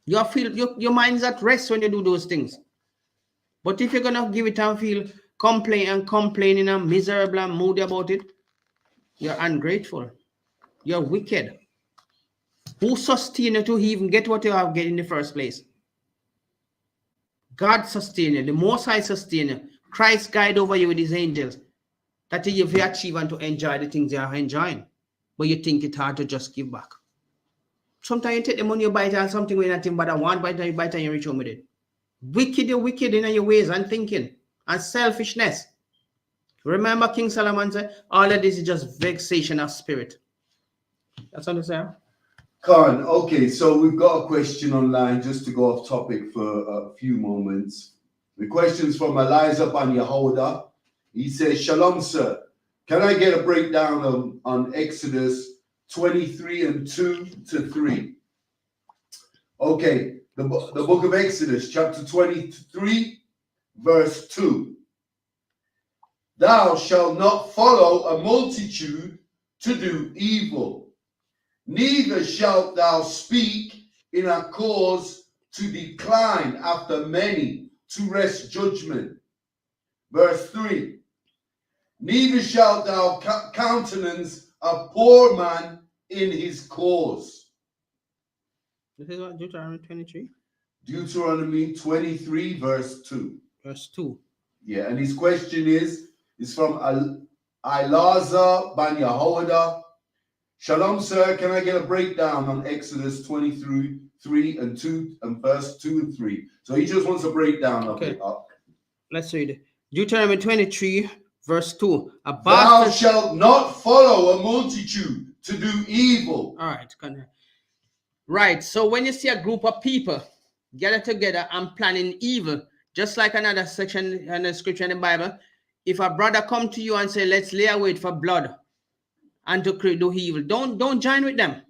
You feel your mind's at rest when you do those things. But if you're going to give it and feel complaining and miserable and moody about it, you're ungrateful. You're wicked. Who sustained you to even get what you have get in the first place? God sustained you. The Most High sustained you. Christ guide over you with his angels. That you achieve and to enjoy the things you are enjoying. But you think it's hard to just give back. Sometimes you take the money, you buy it and something with nothing but I want, buy it and you buy it and you reach home with it. You're wicked in your ways and thinking and selfishness. Remember King Solomon said, all of this is just vexation of spirit. That's what I'm saying. Khan, okay, so we've got a question online just to go off topic for a few moments. The question's from Eliza Ban Yehoda. He says, Shalom, sir. Can I get a breakdown on Exodus 23 and 2 to 3? Okay, the book of Exodus, chapter 23, verse 2. Thou shalt not follow a multitude to do evil, neither shalt thou speak in a cause to decline after many, to wrest judgment. Verse 3. Neither shalt thou countenance a poor man in his cause. This is what Deuteronomy 23. Deuteronomy 23, verse 2. Verse 2. Yeah, and his question is from Eliza Ban Yehoda. Shalom, sir. Can I get a breakdown on Exodus 23, 3 and 2 and verse 2 and 3? So he just wants a breakdown of it. Let's read Deuteronomy 23, verse 2. Thou shalt not follow a multitude to do evil. All right. Right. So when you see a group of people gather together and planning evil, just like another section in the scripture in the Bible, if a brother come to you and say, let's lay a wait for blood and to do evil, don't join with them.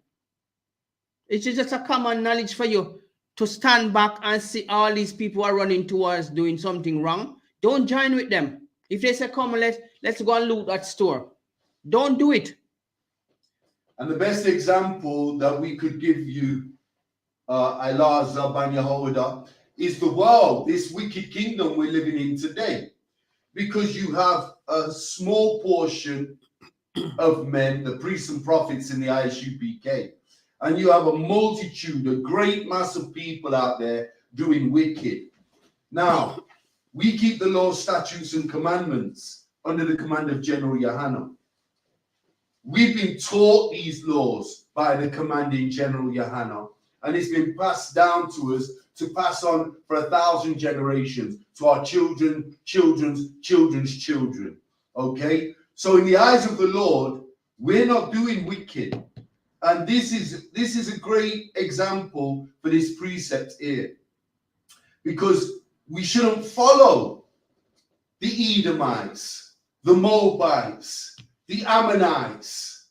It's just a common knowledge for you to stand back and see all these people are running towards doing something wrong. Don't join with them. If they say, come, let's go and loot that store, don't do it. And the best example that we could give you, Eliza Ban Yehoda, is the world, this wicked kingdom we're living in today. Because you have a small portion of men, the priests and prophets in the I.S.U.P.K, and you have a multitude, a great mass of people out there doing wicked. Now, we keep the law, statutes, and commandments under the command of General YAHANNA. We've been taught these laws by the commanding General YAHANNA, and it's been passed down to us to pass on for 1,000 generations to our children, children's children. Okay? So in the eyes of the Lord, we're not doing wicked. And this is a great example for this precept here. Because we shouldn't follow the Edomites, the Moabites, the Ammonites,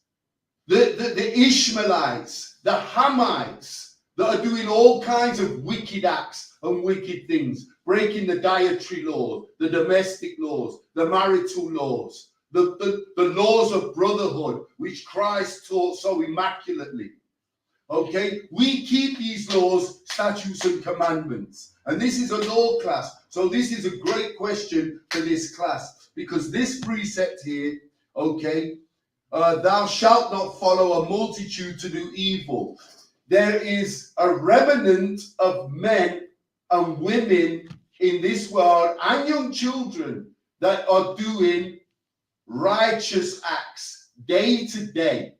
the Ishmaelites, the Hamites, that are doing all kinds of wicked acts and wicked things, breaking the dietary laws, the domestic laws, the marital laws, the laws of brotherhood, which Christ taught so immaculately. Okay, we keep these laws, statutes, and commandments. And this is a law class. So this is a great question for this class, because this precept here, okay, thou shalt not follow a multitude to do evil. There is a remnant of men and women in this world and young children that are doing righteous acts day to day.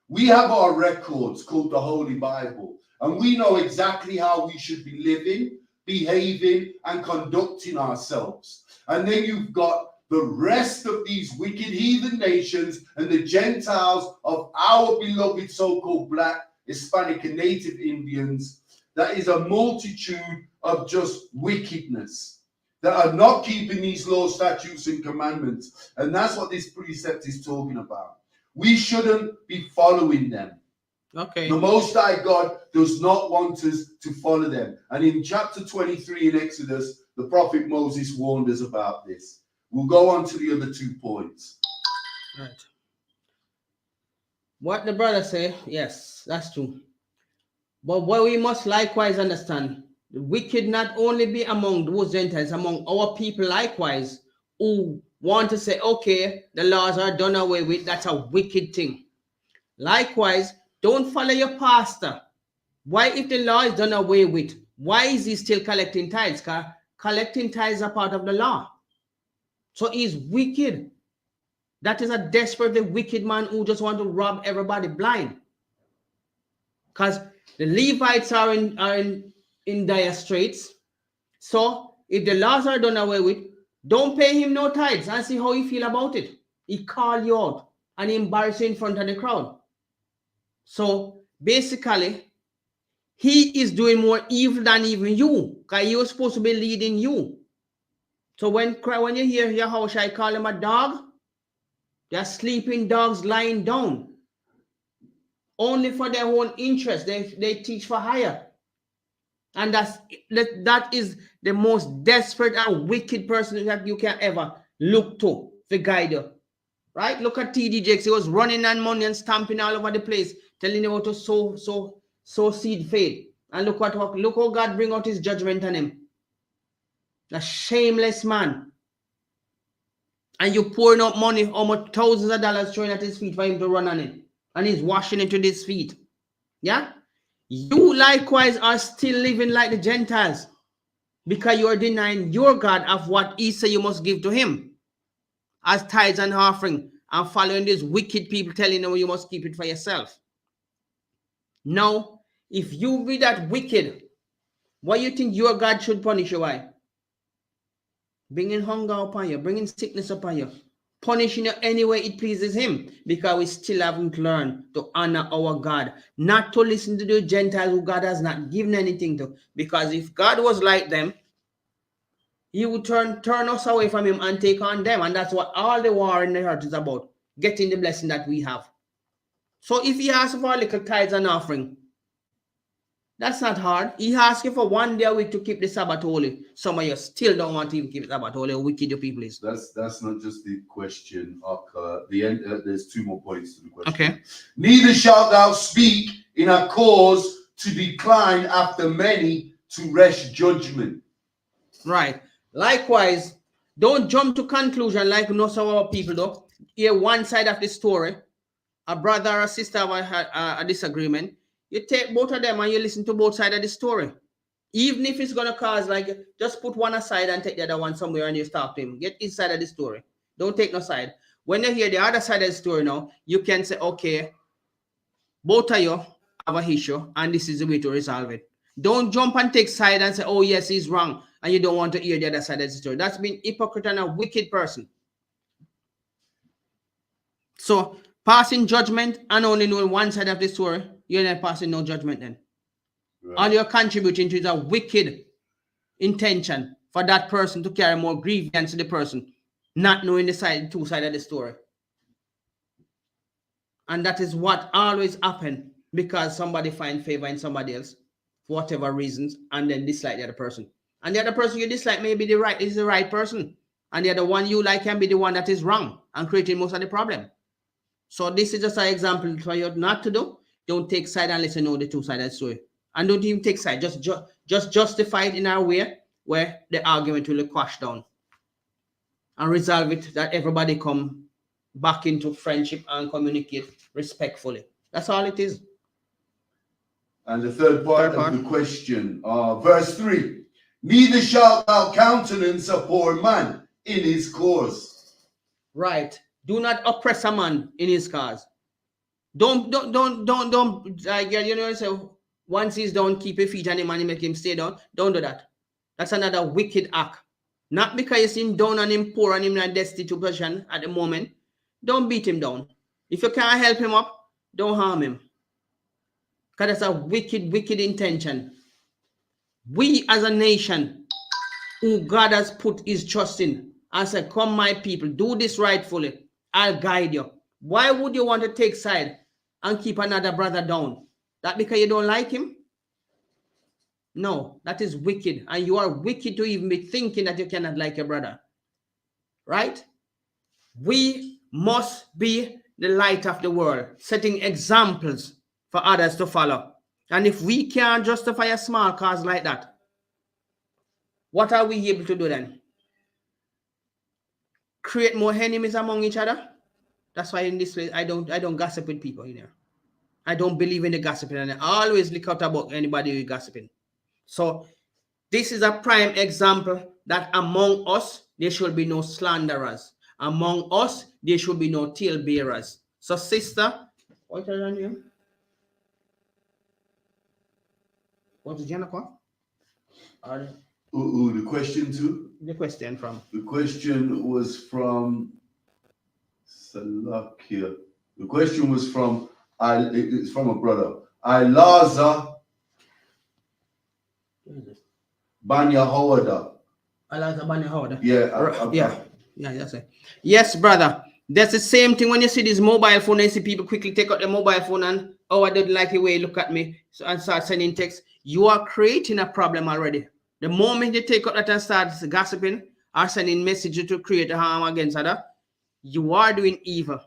We have our records called the Holy Bible, and we know exactly how we should be living, behaving, and conducting ourselves. And then you've got the rest of these wicked heathen nations and the Gentiles of our beloved so-called black, Hispanic, and Native Indians. That is a multitude of just wickedness that are not keeping these laws, statutes, and commandments. And that's what this precept is talking about. We shouldn't be following them. Okay. The Most High God does not want us to follow them. And in chapter 23 in Exodus, the prophet Moses warned us about this. We'll go on to the other 2 points. Right. What the brother say, yes, that's true. But what we must likewise understand, the wicked not only be among those Gentiles, among our people likewise, who want to say, okay, the laws are done away with, that's a wicked thing. Likewise, don't follow your pastor. Why, if the law is done away with, why is he still collecting tithes? Because collecting tithes are part of the law. So he's wicked. That is a desperately wicked man who just want to rob everybody blind. Because the Levites are in dire straits. So if the laws are done away with, don't pay him no tithes and see how he feel about it. He call you out and he embarrass you in front of the crowd. So basically, he is doing more evil than even you, because he was supposed to be leading you. So when you hear Yahushua call him a dog, they're sleeping dogs lying down. Only for their own interest. They teach for hire. And that is the most desperate and wicked person that you can ever look to guide you. Right? Look at TD Jakes. He was running on money and stamping all over the place, telling you how to sow seed faith. And look how God bring out his judgment on him. A shameless man. And you pouring out money, almost thousands of dollars throwing at his feet for him to run on it. And he's washing it with his feet. Yeah? You likewise are still living like the Gentiles, because you are denying your God of what he said you must give to him as tithes and offering, and following these wicked people telling you you must keep it for yourself. Now, if you be that wicked, what you think your God should punish you? Why? Bringing hunger upon you, bringing sickness upon you, punishing you any way it pleases him, because we still haven't learned to honor our God, not to listen to the Gentiles who God has not given anything to. Because if God was like them, he would turn us away from him and take on them. And that's what all the war in the earth is about, getting the blessing that we have. So if he asks for a little tithes and offering, that's not hard. He asks you for 1 day a week to keep the Sabbath holy. Some of you still don't want to even keep the Sabbath holy. How wicked you people is. That's not just the question. The end. There's 2 more points to the question. Okay. Neither shalt thou speak in a cause to decline after many to wresh judgment. Right. Likewise, don't jump to conclusion like most of our people do. Hear one side of the story. A brother or a sister have a disagreement. You take both of them and you listen to both sides of the story. Even if it's going to cause, like, just put one aside and take the other one somewhere and you talk to him. Get his side of the story. Don't take no side. When you hear the other side of the story now, you can say, okay, both of you have an issue and this is the way to resolve it. Don't jump and take side and say, oh, yes, he's wrong, and you don't want to hear the other side of the story. That's being hypocrite and a wicked person. So, passing judgment and only knowing one side of the story, you're not passing no judgment then. Right. All you're contributing to is a wicked intention for that person to carry more grievance to the person, not knowing the 2 sides of the story. And that is what always happens, because somebody finds favor in somebody else for whatever reasons and then dislike the other person. And the other person you dislike may be the right person. And the other one you like can be the one that is wrong and creating most of the problem. So this is just an example for you not to do. Don't take side unless you know the 2 sides of the story. And don't even take side. Just justify it in a way where the argument will quash down. And resolve it that everybody come back into friendship and communicate respectfully. That's all it is. And the third part of the question, verse 3. Neither shalt thou countenance a poor man in his cause. Right. Do not oppress a man in his cause. Don't say once he's down, keep your feet on him and make him stay down. Don't do that. That's another wicked act. Not because you see him down and him poor and him in a destitute position at the moment. Don't beat him down. If you can't help him up, don't harm him. Because that's a wicked intention. We as a nation, who God has put his trust in, and said, come my people, do this rightfully. I'll guide you. Why would you want to take side and keep another brother down? That because you don't like him? No, that is wicked. And you are wicked to even be thinking that you cannot like your brother. Right? We must be the light of the world, setting examples for others to follow. And if we can't justify a small cause like that, what are we able to do then? Create more enemies among each other? That's why in this place, I don't gossip with people in here. I don't believe in the gossiping, and I always look out about anybody who is gossiping. So this is a prime example that among us, there should be no slanderers. Among us, there should be no talebearers. So sister, what is your name? What is your call? The question too? The question from? The question was from Salakia. The question was from It's from a brother. Ilaza Banya Howada. Eliza Banya Howard. Yeah, Yeah, that's it. Yes, brother. That's the same thing when you see this mobile phone and you see people quickly take out the mobile phone and, oh, I don't like the way you look at me, so, and start sending text. You are creating a problem already. The moment you take out that and start gossiping or sending messages to create a harm against other, you are doing evil.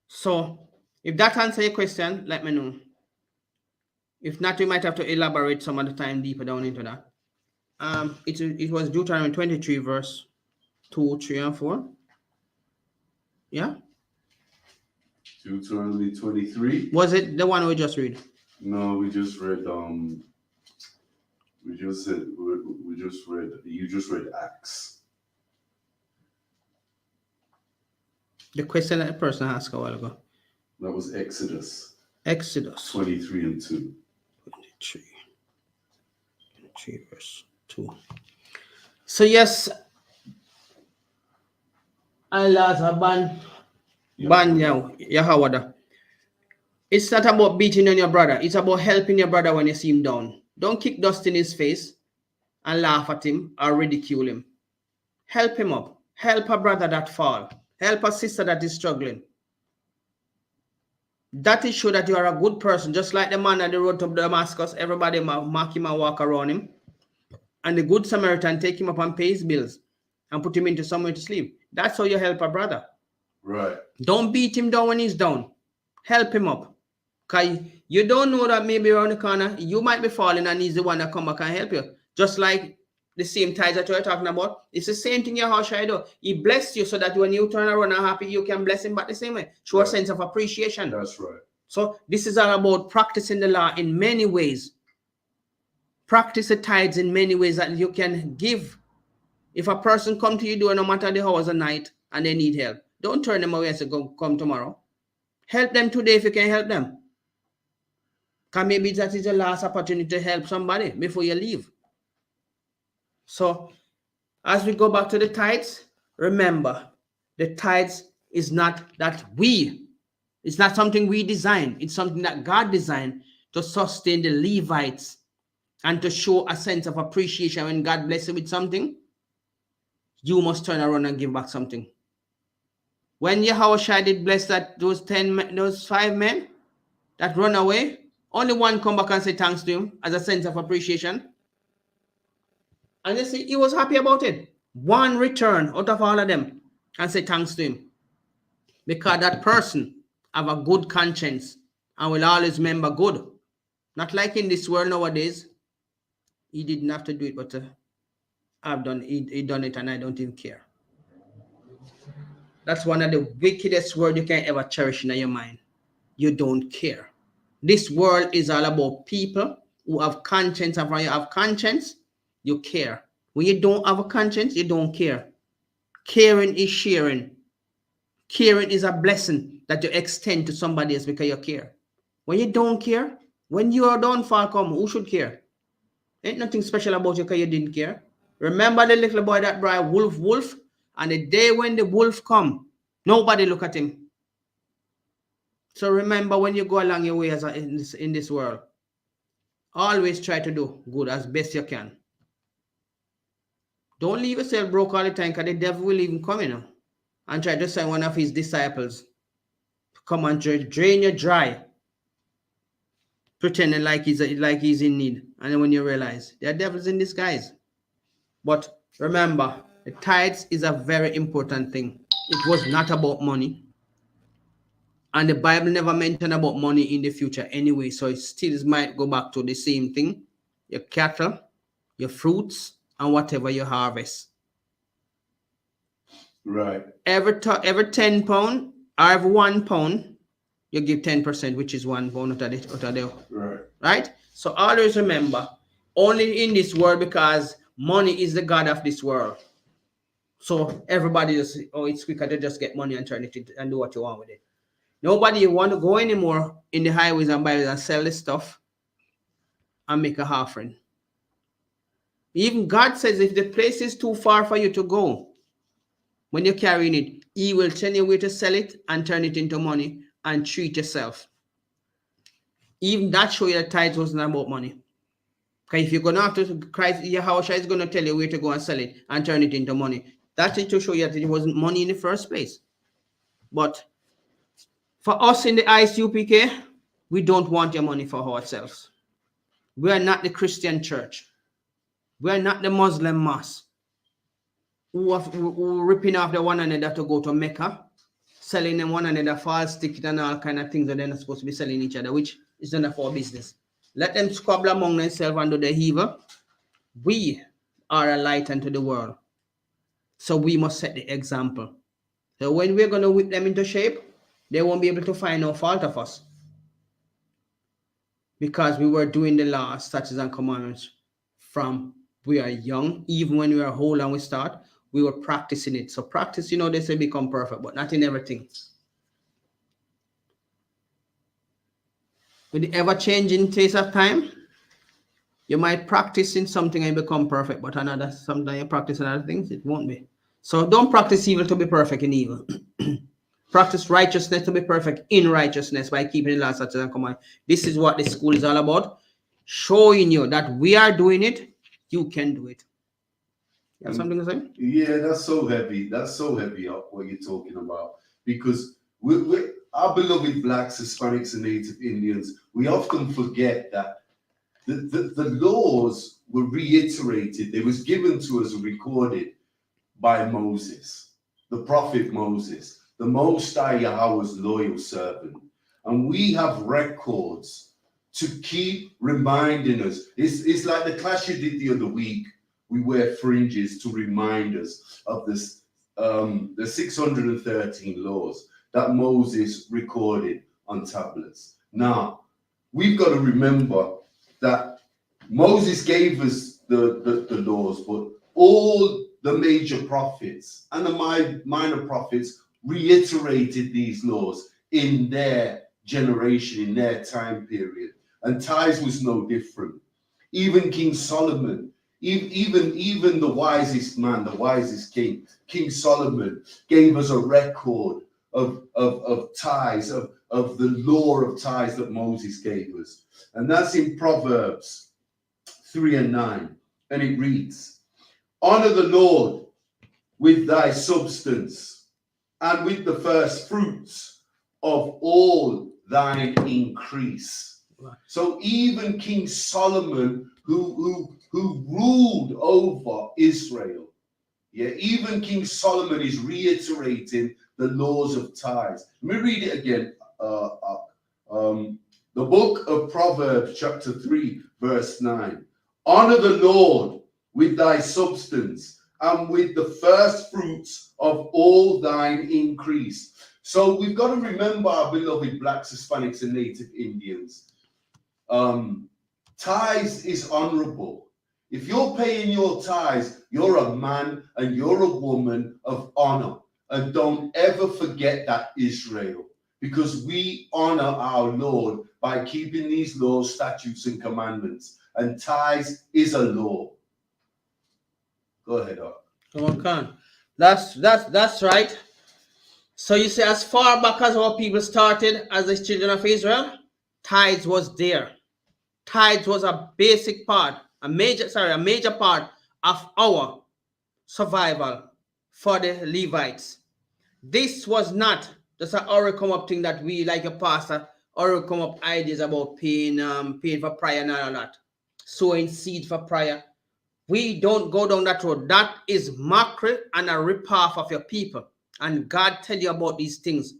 So, if that answers your question, let me know. If not, we might have to elaborate some other time deeper down into that. It was Deuteronomy 23, verse 2, 3, and 4. Yeah. Deuteronomy 23. Was it the one we just read? No, we just read. You just read Acts. The question that the person asked a while ago. That was Exodus. Exodus 23 and 2. 23 verse 2. So yes, Allah ban Yahawada. It's not about beating on your brother. It's about helping your brother when you see him down. Don't kick dust in his face and laugh at him or ridicule him. Help him up. Help a brother that fall. Help a sister that is struggling. That is show that you are a good person. Just like the man on the road to Damascus, everybody mark him and walk around him. And the good Samaritan take him up and pay his bills and put him into somewhere to sleep. That's how you help a brother. Right. Don't beat him down when he's down. Help him up. Because you don't know that maybe around the corner, you might be falling and he's the one that come back and help you. Just like the same ties that you're talking about. It's the same thing Yahushua do. He blessed you so that when you turn around and happy, you can bless him back the same way. Show a sense of appreciation. That's right. So this is all about practicing the law in many ways. Practice the tithes in many ways that you can give. If a person come to you door no matter the hours of night and they need help, don't turn them away and say, come tomorrow. Help them today if you can help them. Because maybe that is the last opportunity to help somebody before you leave. So as we go back to the tithes, remember, the tithes is not that it's not something we design. It's something that God designed to sustain the Levites and to show a sense of appreciation. When God bless you with something, you must turn around and give back something. When Yahushua did bless those 5 men that run away, only one come back and say thanks to him as a sense of appreciation. And you see, he was happy about it. One return out of all of them and say thanks to him. Because that person have a good conscience and will always remember good. Not like in this world nowadays. He didn't have to do it, but I've done it. He done it and I don't even care. That's one of the wickedest words you can ever cherish in your mind. You don't care. This world is all about people who have conscience, and when you have conscience, you care. When you don't have a conscience, you don't care. Caring is sharing. Caring is a blessing that you extend to somebody else because you care. When you don't care, when your downfall come, who should care? Ain't nothing special about you because you didn't care. Remember the little boy that brought wolf, and the day when the wolf come, nobody look at him. So remember, when you go along your way in this world, always try to do good as best you can. Don't leave yourself broke all the time, because the devil will even come in and try to send one of his disciples to come and drain you dry, pretending like he's in need. And then when you realize there are devils in disguise. But remember, the tithes is a very important thing. It was not about money. And the Bible never mentioned about money in the future anyway. So it still might go back to the same thing. Your cattle, your fruits, and whatever you harvest. Right. Every 10 pound or every 1 pound, you give 10%, which is 1 pound out of the right? So always remember, only in this world, because money is the God of this world. So everybody just, it's quicker to just get money and turn it into, and do what you want with it. Nobody want to go anymore in the highways and byways and sell this stuff and make a offering. Even God says if the place is too far for you to go, When you're carrying it, he will tell you where to sell it and turn it into money and treat yourself. Even that show you that tithes wasn't about money. Because if you're going to have to, Christ, Yahusha is going to tell you where to go and sell it and turn it into money. That's it to show you that it wasn't money in the first place. But for us in the I.S.U.P.K, we don't want your money for ourselves. We are not the Christian church. We are not the Muslim mosque who ripping off the one another to go to Mecca, selling them one another false ticket and all kind of things that they're not supposed to be selling each other, which is none of our business. Let them squabble among themselves and do the evil. We are a light unto the world. So we must set the example. So when we're going to whip them into shape, they won't be able to find no fault of us. Because we were doing the laws, statutes, and commandments from we are young. Even when we are old and we start, we were practicing it. So practice, they say become perfect, but not in everything. With the ever-changing taste of time, you might practice in something and become perfect, but sometimes you practice in other things, it won't be. So don't practice evil to be perfect in evil. Practice righteousness to be perfect in righteousness by keeping the laws, statutes, and commandments. This is what the school is all about. Showing you that we are doing it, you can do it. You have something to say? Yeah, that's so heavy. That's so heavy what you're talking about. Because our beloved blacks, Hispanics, and Native Indians, we often forget that the laws were reiterated. They was given to us and recorded by Moses, the prophet Moses, the Most High Yahweh's loyal servant. And we have records to keep reminding us. It's like the class you did the other week. We wear fringes to remind us of this, the 613 laws that Moses recorded on tablets. Now, we've got to remember that Moses gave us the laws, but all the major prophets and the minor prophets reiterated these laws in their generation, in their time period. And tithes was no different. Even King Solomon, even the wisest man, the wisest king, King Solomon, gave us a record of tithes, of the law of tithes that Moses gave us. And that's in Proverbs 3 and 9. And it reads, honor the Lord with thy substance and with the first fruits of all thine increase. So even King Solomon, who ruled over Israel, even King Solomon is reiterating the laws of tithes. Let me read it again. The book of Proverbs, chapter 3, verse 9. Honor the Lord with thy substance and with the first fruits of all thine increase. So we've got to remember our beloved blacks, Hispanics, and Native Indians. Tithes is honorable. If you're paying your tithes, you're a man and you're a woman of honor. And don't ever forget that, Israel, because we honor our Lord by keeping these laws, statutes, and commandments. And tithes is a law. Go ahead, Doc. Come on, Khan. That's right. So you say, as far back as our people started as the children of Israel, tithes was there. Tithes was a basic part, a major part of our survival for the Levites. This was not just an or come up thing that we, like a pastor, or come up ideas about paying for prayer and all that, sowing seed for prayer. We don't go down that road. That is mockery and a rip-off of your people. And God tell you about these things,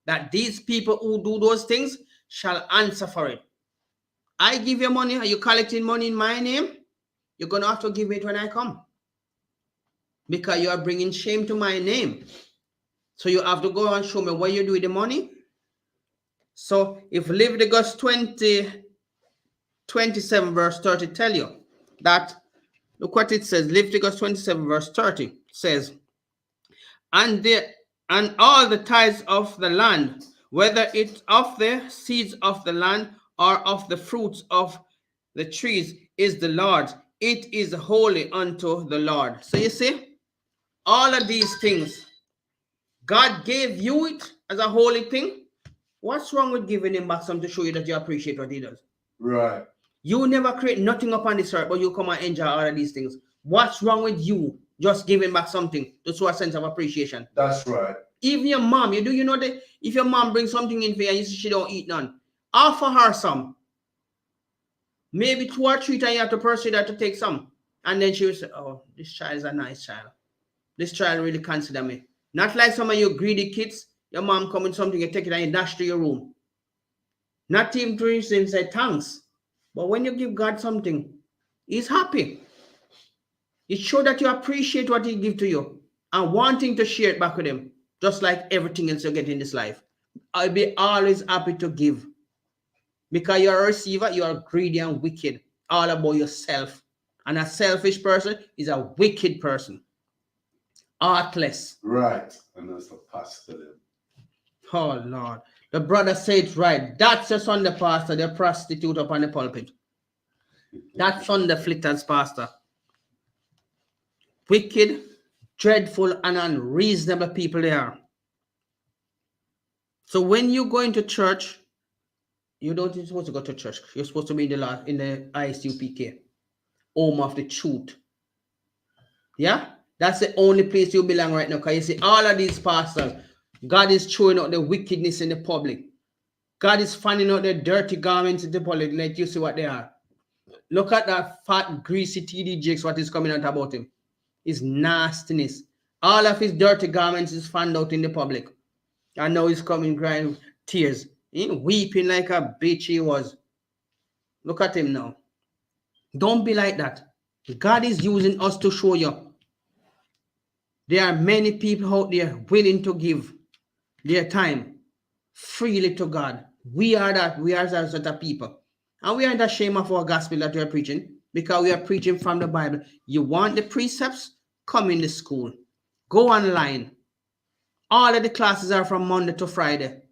that these people who do those things shall answer for it. I give you money. Are you collecting money in my name? You're going to have to give it when I come, because you are bringing shame to my name. So you have to go and show me what you do with the money. So if Leviticus 27 verse 30 tell you that, look what it says. Leviticus 27 verse 30 says, and all the tithes of the land, whether it's of the seeds of the land or of the fruits of the trees, is the Lord's. It is holy unto the Lord. So you see, all of these things God gave you it as a holy thing. What's wrong with giving him back something to show you that you appreciate what he does? Right. You never create nothing upon this earth, but you come and enjoy all of these things. What's wrong with you just giving back something to show a sense of appreciation? That's right. Even your mom, you know that if your mom brings something in for you and you see she don't eat none, offer her some. Maybe 2 or 3 times you have to persuade her to take some. And then she will say, oh, this child is a nice child. This child really consider me. Not like some of you greedy kids, your mom come with something, you take it and you dash to your room. Not even to him say thanks. But when you give God something, he's happy. It shows that you appreciate what he gives to you and wanting to share it back with him, just like everything else you get in this life. I'll be always happy to give. Because you're a receiver, you are greedy and wicked, all about yourself. And a selfish person is a wicked person. Heartless. Right. And that's the pastor then. Oh, Lord. The brother said it right. That's your Sunday pastor, the prostitute up on the pulpit. That's Sunday flitters pastor. Wicked, dreadful, and unreasonable people they are. So when you go into church, you're not supposed to go to church. You're supposed to be in the I.S.U.P.K, home of the truth. Yeah? That's the only place you belong right now. Because you see all of these pastors, God is throwing out the wickedness in the public. God is finding out the dirty garments in the public. Let you see what they are. Look at that fat, greasy TD Jakes, what is coming out about him. His nastiness. All of his dirty garments is found out in the public. And now he's coming crying tears. He weeping like a bitch he was. Look at him now. Don't be like that. God is using us to show you. There are many people out there willing to give their time freely to God. We are that. We are that sort of people. And we aren't ashamed of our gospel that we are preaching because we are preaching from the Bible. You want the precepts? Come in the school. Go online. All of the classes are from Monday to Friday.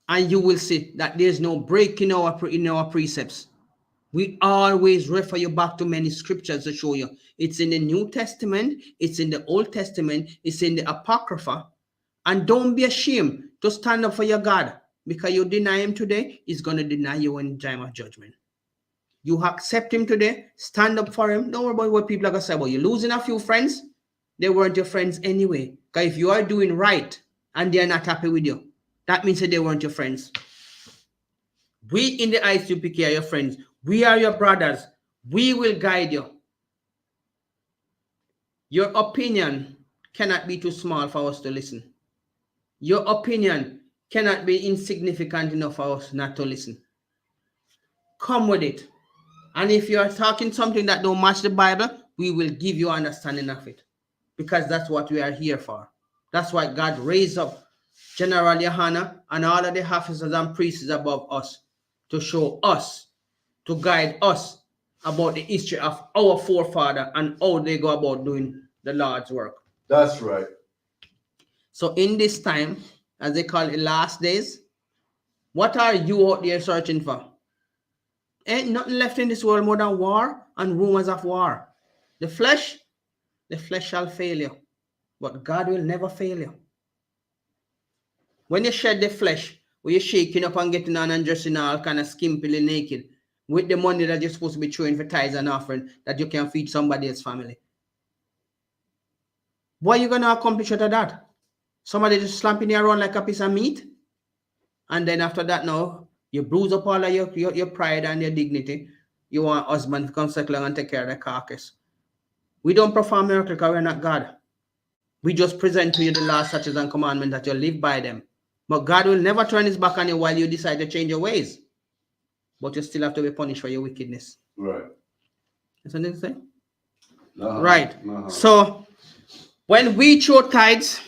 And you will see that there's no break in our precepts. We always refer you back to many scriptures to show you. It's in the New Testament. It's in the Old Testament. It's in the Apocrypha. And don't be ashamed to stand up for your God. Because you deny him today, he's going to deny you in time of judgment. You accept him today, stand up for him. Don't worry about what people are going to say about you. Losing a few friends, they weren't your friends anyway. Because if you are doing right and they're not happy with you, that means that they weren't your friends. We in the I.S.U.P.K are your friends. We are your brothers. We will guide you. Your opinion cannot be too small for us to listen. Your opinion cannot be insignificant enough for us not to listen. Come with it. And if you are talking something that don't match the Bible, we will give you understanding of it. Because that's what we are here for. That's why God raised up General YAHANNA and all of the officers and priests above us to show us, to guide us about the history of our forefather and how they go about doing the Lord's work. That's right. So in this time, as they call it, last days, what are you out there searching for? Ain't nothing left in this world more than war and rumors of war. The flesh shall fail you, but God will never fail you. When you shed the flesh, when you're shaking up and getting on and dressing all kind of skimpily naked, with the money that you're supposed to be throwing for tithes and offering, that you can feed somebody else's family. What are you going to accomplish out of that? Somebody just slapping you around like a piece of meat? And then after that now, you bruise up all of your pride and your dignity. You want husband to come settle and take care of the carcass. We don't perform miracles because we're not God. We just present to you the laws, statutes, and commandments that you live by them. But God will never turn his back on you while you decide to change your ways. But you still have to be punished for your wickedness. Right. That's what they say? No. Right. No. So, when we throw tithes,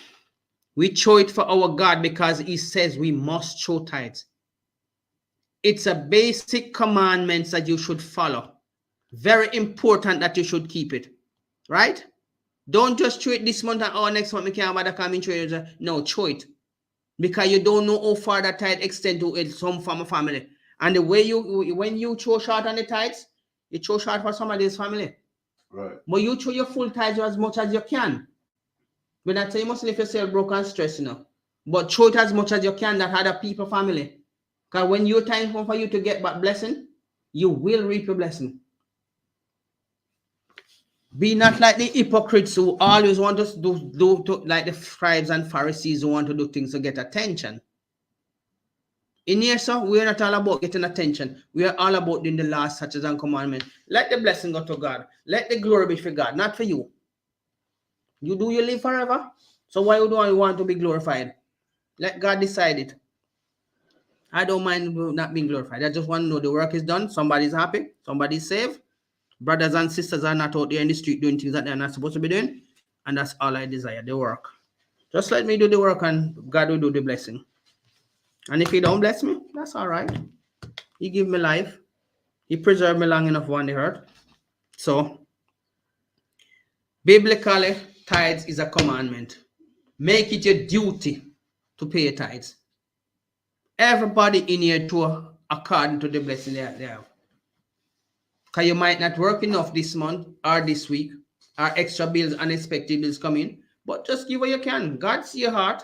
we throw it for our God because he says we must throw tithes. It's a basic commandment that you should follow. Very important that you should keep it. Right? Don't just throw it this month and next month we can't bother coming throw it. No, throw it. Because you don't know how far that tithe extend to some from a family. And the way when you throw short on the tithes, you throw short for somebody's family. Right. But you throw your full tithes as much as you can. When I say you must live yourself broke and stressed, you know. But show it as much as you can that other people family. Because when your time comes for you to get back blessing, you will reap your blessing. Be not like the hypocrites who always want to do like the scribes and Pharisees who want to do things to get attention. In here, sir, we are not all about getting attention. We are all about doing the law, statutes, and commandments. Let the blessing go to God. Let the glory be for God, not for you. You live forever. So why would you want to be glorified? Let God decide it. I don't mind not being glorified. I just want to know the work is done. Somebody's happy. Somebody's saved. Brothers and sisters are not out there in the street doing things that they're not supposed to be doing. And that's all I desire, the work. Just let me do the work and God will do the blessing. And if he don't bless me, that's all right. He give me life. He preserved me long enough on the earth. So, biblically, tithes is a commandment. Make it your duty to pay your tithes. Everybody in here to according to the blessing they have. Because you might not work enough this month or this week, or extra bills, unexpected bills come in, but just give what you can. God see your heart.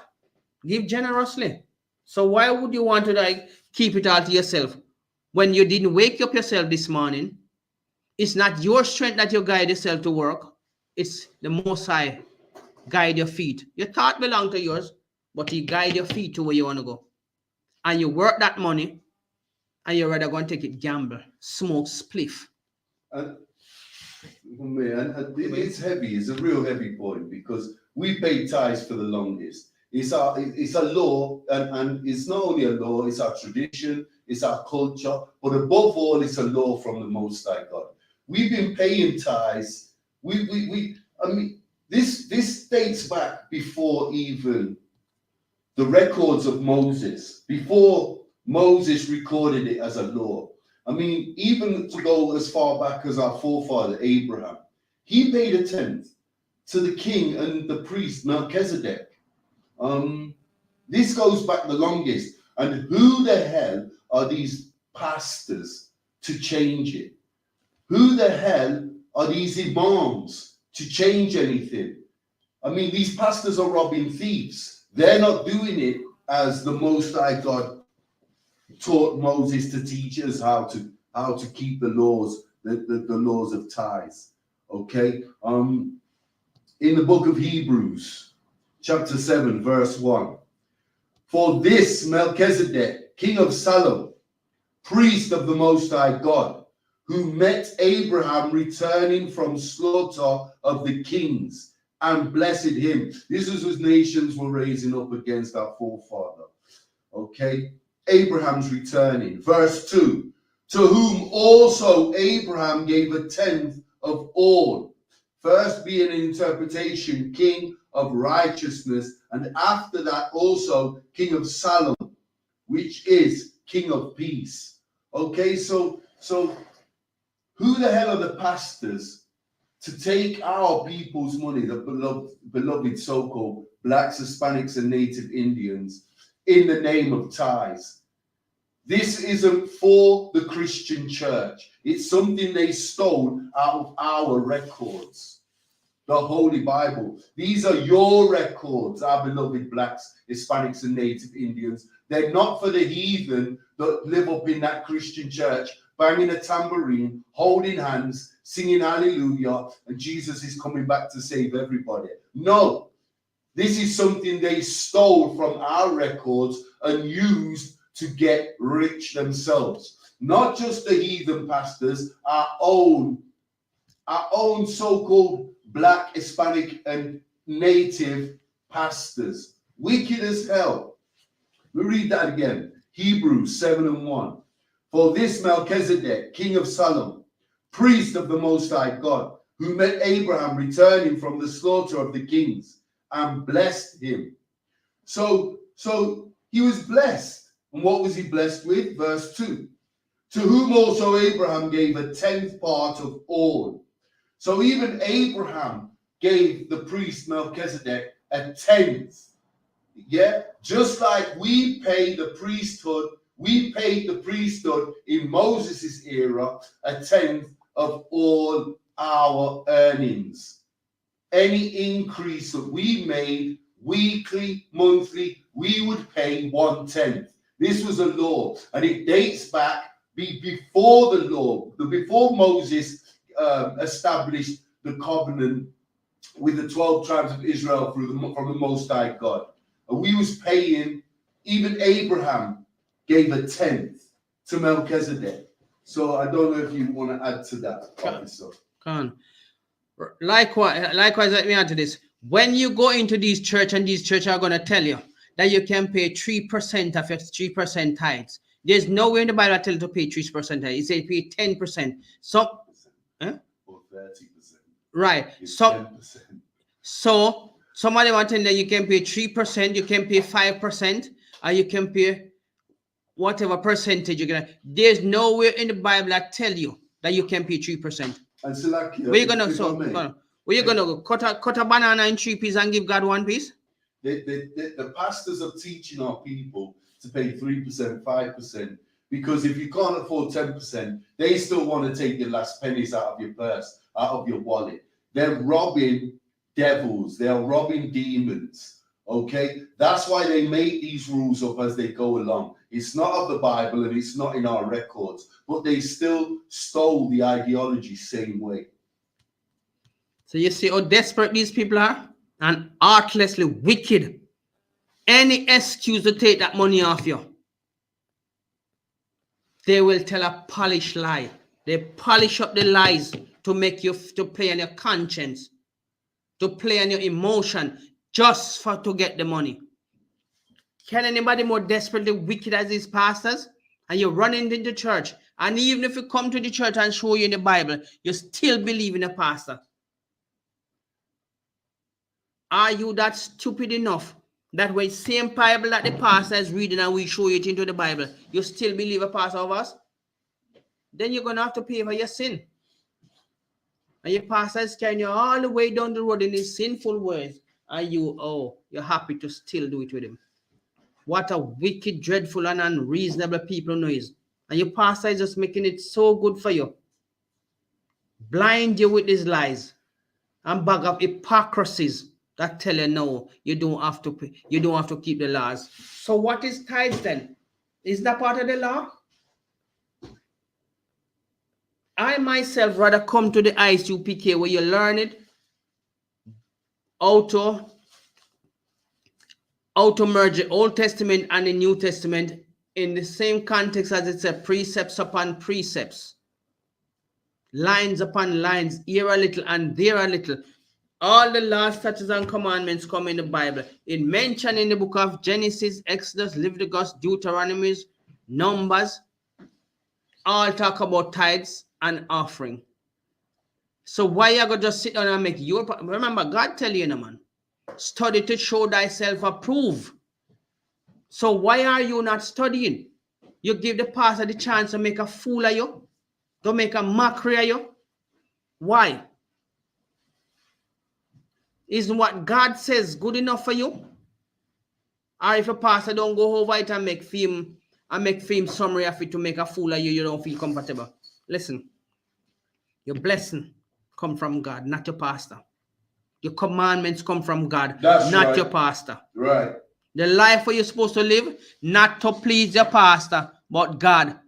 Give generously. So why would you want to like keep it all to yourself? When you didn't wake up yourself this morning, it's not your strength that you guide yourself to work. It's the Most High guide your feet. Your thought belongs to yours, but he guide your feet to where you want to go. And you work that money, and you're rather going to take it gamble, smoke, spliff. It's heavy. It's a real heavy point because we paid tithes for the longest. It's a law, and it's not only a law, it's our tradition, it's our culture, but above all, it's a law from the Most High God. We've been paying tithes. I mean, this dates back before even the records of Moses, before Moses recorded it as a law. I mean, even to go as far back as our forefather Abraham, he paid a tenth to the king and the priest Melchizedek. This goes back the longest. And who the hell are these pastors to change it? Who the hell are these imams to change anything? I mean, these pastors are robbing thieves. They're not doing it as the Most High God taught Moses to teach us how to keep the laws, the laws of tithes. Okay. In the book of Hebrews, chapter 7, verse 1. For this Melchizedek, king of Salem, priest of the Most High God, who met Abraham returning from slaughter of the kings and blessed him. This is whose nations were raising up against our forefather. Okay. Abraham's returning. Verse 2. To whom also Abraham gave a tenth of all. First being an interpretation, king of righteousness, and after that also king of Salem, which is king of peace. Okay, so who the hell are the pastors to take our people's money, the beloved so-called blacks, Hispanics, and native Indians, in the name of tithes? This isn't for the Christian church. It's something they stole out of our records. The Holy Bible. These are your records, our beloved blacks, Hispanics, and native Indians. They're not for the heathen that live up in that Christian church, banging a tambourine, holding hands, singing hallelujah, and Jesus is coming back to save everybody. No, this is something they stole from our records and used to get rich themselves. Not just the heathen pastors, our own so-called black, Hispanic, and native pastors. Wicked as hell. We read that again. Hebrews 7 and 1. For this Melchizedek, king of Salem, priest of the Most High God, who met Abraham returning from the slaughter of the kings and blessed him. So he was blessed. And what was he blessed with? Verse 2. To whom also Abraham gave a tenth part of all. So even Abraham gave the priest Melchizedek a tenth. Yeah, just like we paid the priesthood in Moses' era a tenth of all our earnings. any increase that we made weekly, monthly, we would pay 1/10. This was a law, and it dates back before the law, before Moses established the covenant with the 12 tribes of Israel from the Most High God. And we was paying, even Abraham gave 1/10 to Melchizedek. So I don't know if you want to add to that, officer. Come on. Likewise, let me add to this. When you go into these church, and these churches are going to tell you that you can pay 3% of your 3% tithes. There's nowhere in the Bible that tells you to pay 3% tithes. It says pay 10%. So, or 30%. Right. It's So 10%. So somebody want to tell you can pay 3%, you can pay 5%, or you can pay whatever percentage you're gonna. There's nowhere in the Bible that tell you that you can pay 3%. And so like, Where you gonna where you gonna go? Cut a banana in 3 pieces and give God 1 piece? The pastors are teaching our people to pay 3%, 5%, because if you can't afford 10%, they still want to take your last pennies out of your purse, out of your wallet. They're robbing devils, they're robbing demons. Okay, that's why they make these rules up as they go along. It's not of the Bible and it's not in our records, but they still stole the ideology same way. So you see how desperate these people are, and heartlessly wicked. Any excuse to take that money off you, they will tell a polished lie. They polish up the lies to make you to play on your conscience, to play on your emotion, just to get the money. Can anybody more desperately wicked as these pastors? And you're running into church, and even if you come to the church and show you in the Bible, you still believe in a pastor. Are you that stupid enough that when same Bible that the pastor is reading and we show it into the Bible, you still believe a pastor of us? Then you're going to have to pay for your sin. And your pastor is carrying you all the way down the road in his sinful ways. And you're happy to still do it with him. What a wicked, dreadful, and unreasonable people know is. And your pastor is just making it so good for you. Blind you with these lies and bag of hypocrisies that tell you no, you don't have to pay, you don't have to keep the laws. So what is tithes then? Is that part of the law? I myself rather come to the I.S.U.P.K where you learn it how to merge the Old Testament and the New Testament in the same context as it's a precepts upon precepts, lines upon lines, here a little and there a little. All the laws, statutes, and commandments come in the Bible. It mentioned in the book of Genesis, Exodus, Leviticus, Deuteronomy, Numbers, all talk about tithes and offering. So why you gonna just sit down and make your... Remember, God tell you, man, study to show thyself approved. So why are you not studying? You give the pastor the chance to make a fool of you, to make a mockery of you. Why? Isn't what God says good enough for you? Or if a pastor don't go over it and make film summary of it to make a fool of you, you don't feel comfortable. Listen, your blessing come from God, not your pastor. Your commandments come from God, not your pastor. Right. The life where you're supposed to live, not to please your pastor, but God.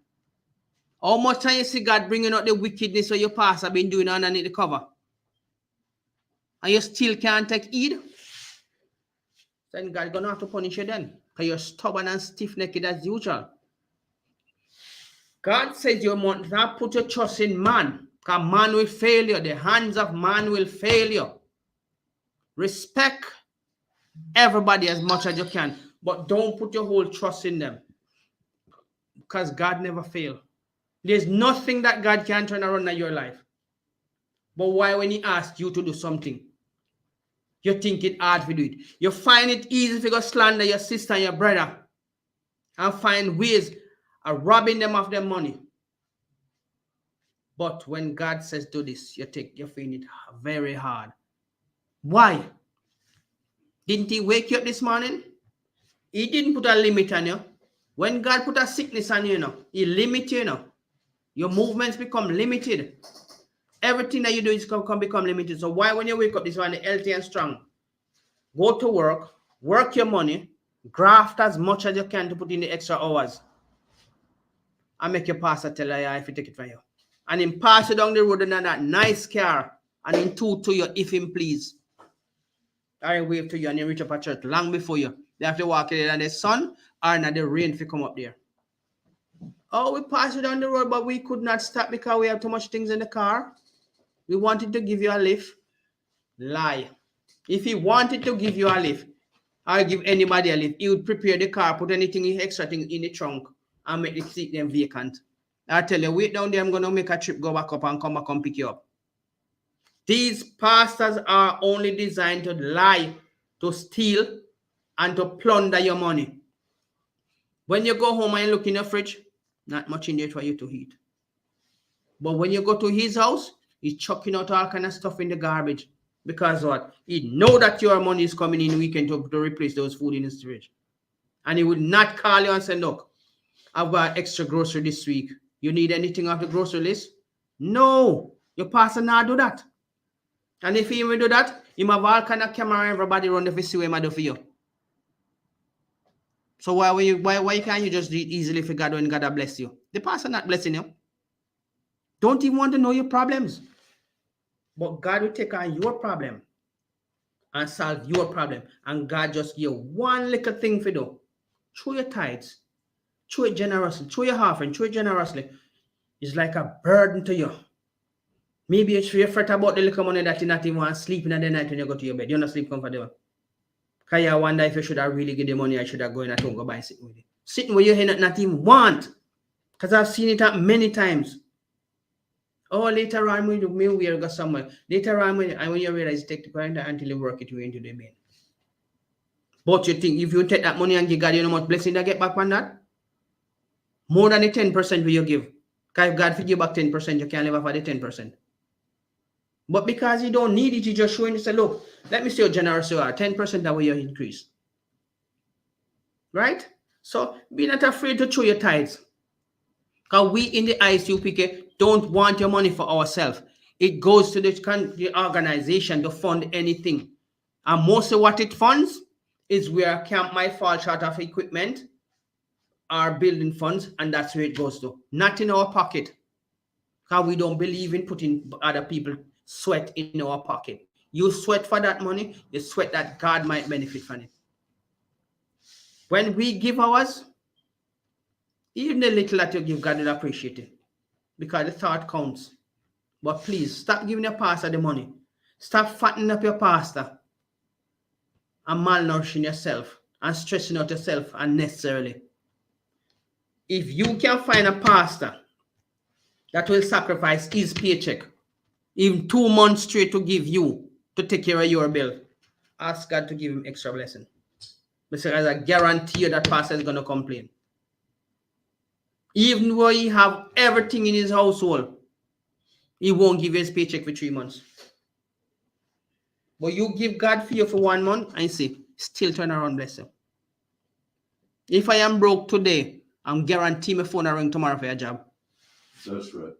How much time you see God bringing out the wickedness of your pastor been doing underneath the cover? And you still can't take heed? Then God's going to have to punish you then. Because you're stubborn and stiff-necked as usual. God says you must not put your trust in man. Because man will fail you. The hands of man will fail you. Respect everybody as much as you can. But don't put your whole trust in them. Because God never fails. There's nothing that God can turn around in your life. But why when he asks you to do something, you think it hard to do it? You find it easy to go slander your sister and your brother and find ways of robbing them of their money. But when God says do this, you find it very hard. Why? Didn't he wake you up this morning? He didn't put a limit on you. When God put a sickness on you, he limits you. Your movements become limited. Everything that you do is can become limited. So why when you wake up this morning healthy and strong, go to work your money, graft as much as you can to put in the extra hours, and make your pastor tell you if he take it from you. And him pass you down the road in that nice car, and him toot to you if him please. I wave to you and you reach up at church long before you. They have to walk in and the sun or not the rain if you come up there. Oh, we passed you down the road, but we could not stop because we have too much things in the car. We wanted to give you a lift. Lie. If he wanted to give you a lift, or give anybody a lift, he would prepare the car, put anything extra thing in the trunk, and make the seat them vacant. I tell you, wait down there, I'm going to make a trip, go back up and come back and pick you up. These pastors are only designed to lie, to steal, and to plunder your money. When you go home and look in your fridge, not much in there for you to eat. But when you go to his house, he's chucking out all kind of stuff in the garbage. Because what? He know that your money is coming in the weekend to replace those food in his fridge. And he would not call you and say, look, I've got extra grocery this week. You need anything off the grocery list? No. Your pastor not do that. And if he even do that, he have all kind of camera everybody run the see what he do for you. So why can't you just do it easily for God when God bless you? The pastor not blessing you. Don't even want to know your problems. But God will take on your problem and solve your problem. And God just give you one little thing for do. Show your tithes. Show it generously. Show your offering. Show it generously. It's like a burden to you. Maybe you're fret about the little money that you not even want sleeping at the night when you go to your bed. You're not sleep comfortable. Because you wonder if you should have really get the money, I should have gone at home, go buy sitting with it. Sitting where you not even want. Because I've seen it happen many times. Oh, later on, when you go somewhere. Later on, when you realize you take the parent until you work it way into the bed. But you think if you take that money and give God, you know how much blessing they get back on that? More than the 10% will you give. Because if God give you back 10%, you can't live off of the 10%. But because you don't need it, you just showing you say, look, let me see how generous you are. 10% that way you increase. Right? So be not afraid to show your tithes. Because we in the I.S.U.P.K. don't want your money for ourselves. It goes to the organization to fund anything. And most of what it funds is where Camp might fall short of equipment or building funds, and that's where it goes to. Not in our pocket. Because we don't believe in putting other people's sweat in our pocket. You sweat for that money, you sweat that God might benefit from it. When we give ours, even the little that you give, God will appreciate it. Because the thought counts. But please, stop giving your pastor the money. Stop fattening up your pastor and malnourishing yourself and stressing out yourself unnecessarily. If you can find a pastor that will sacrifice his paycheck, even 2 months straight to give you, to take care of your bill, ask God to give him extra blessing. Because I guarantee you that pastor is going to complain. Even though he have everything in his household, he won't give you his paycheck for 3 months. But you give God for you for 1 month, and you see, still turn around, bless you. If I am broke today, I'm guaranteed my phone will ring tomorrow for a job. That's right.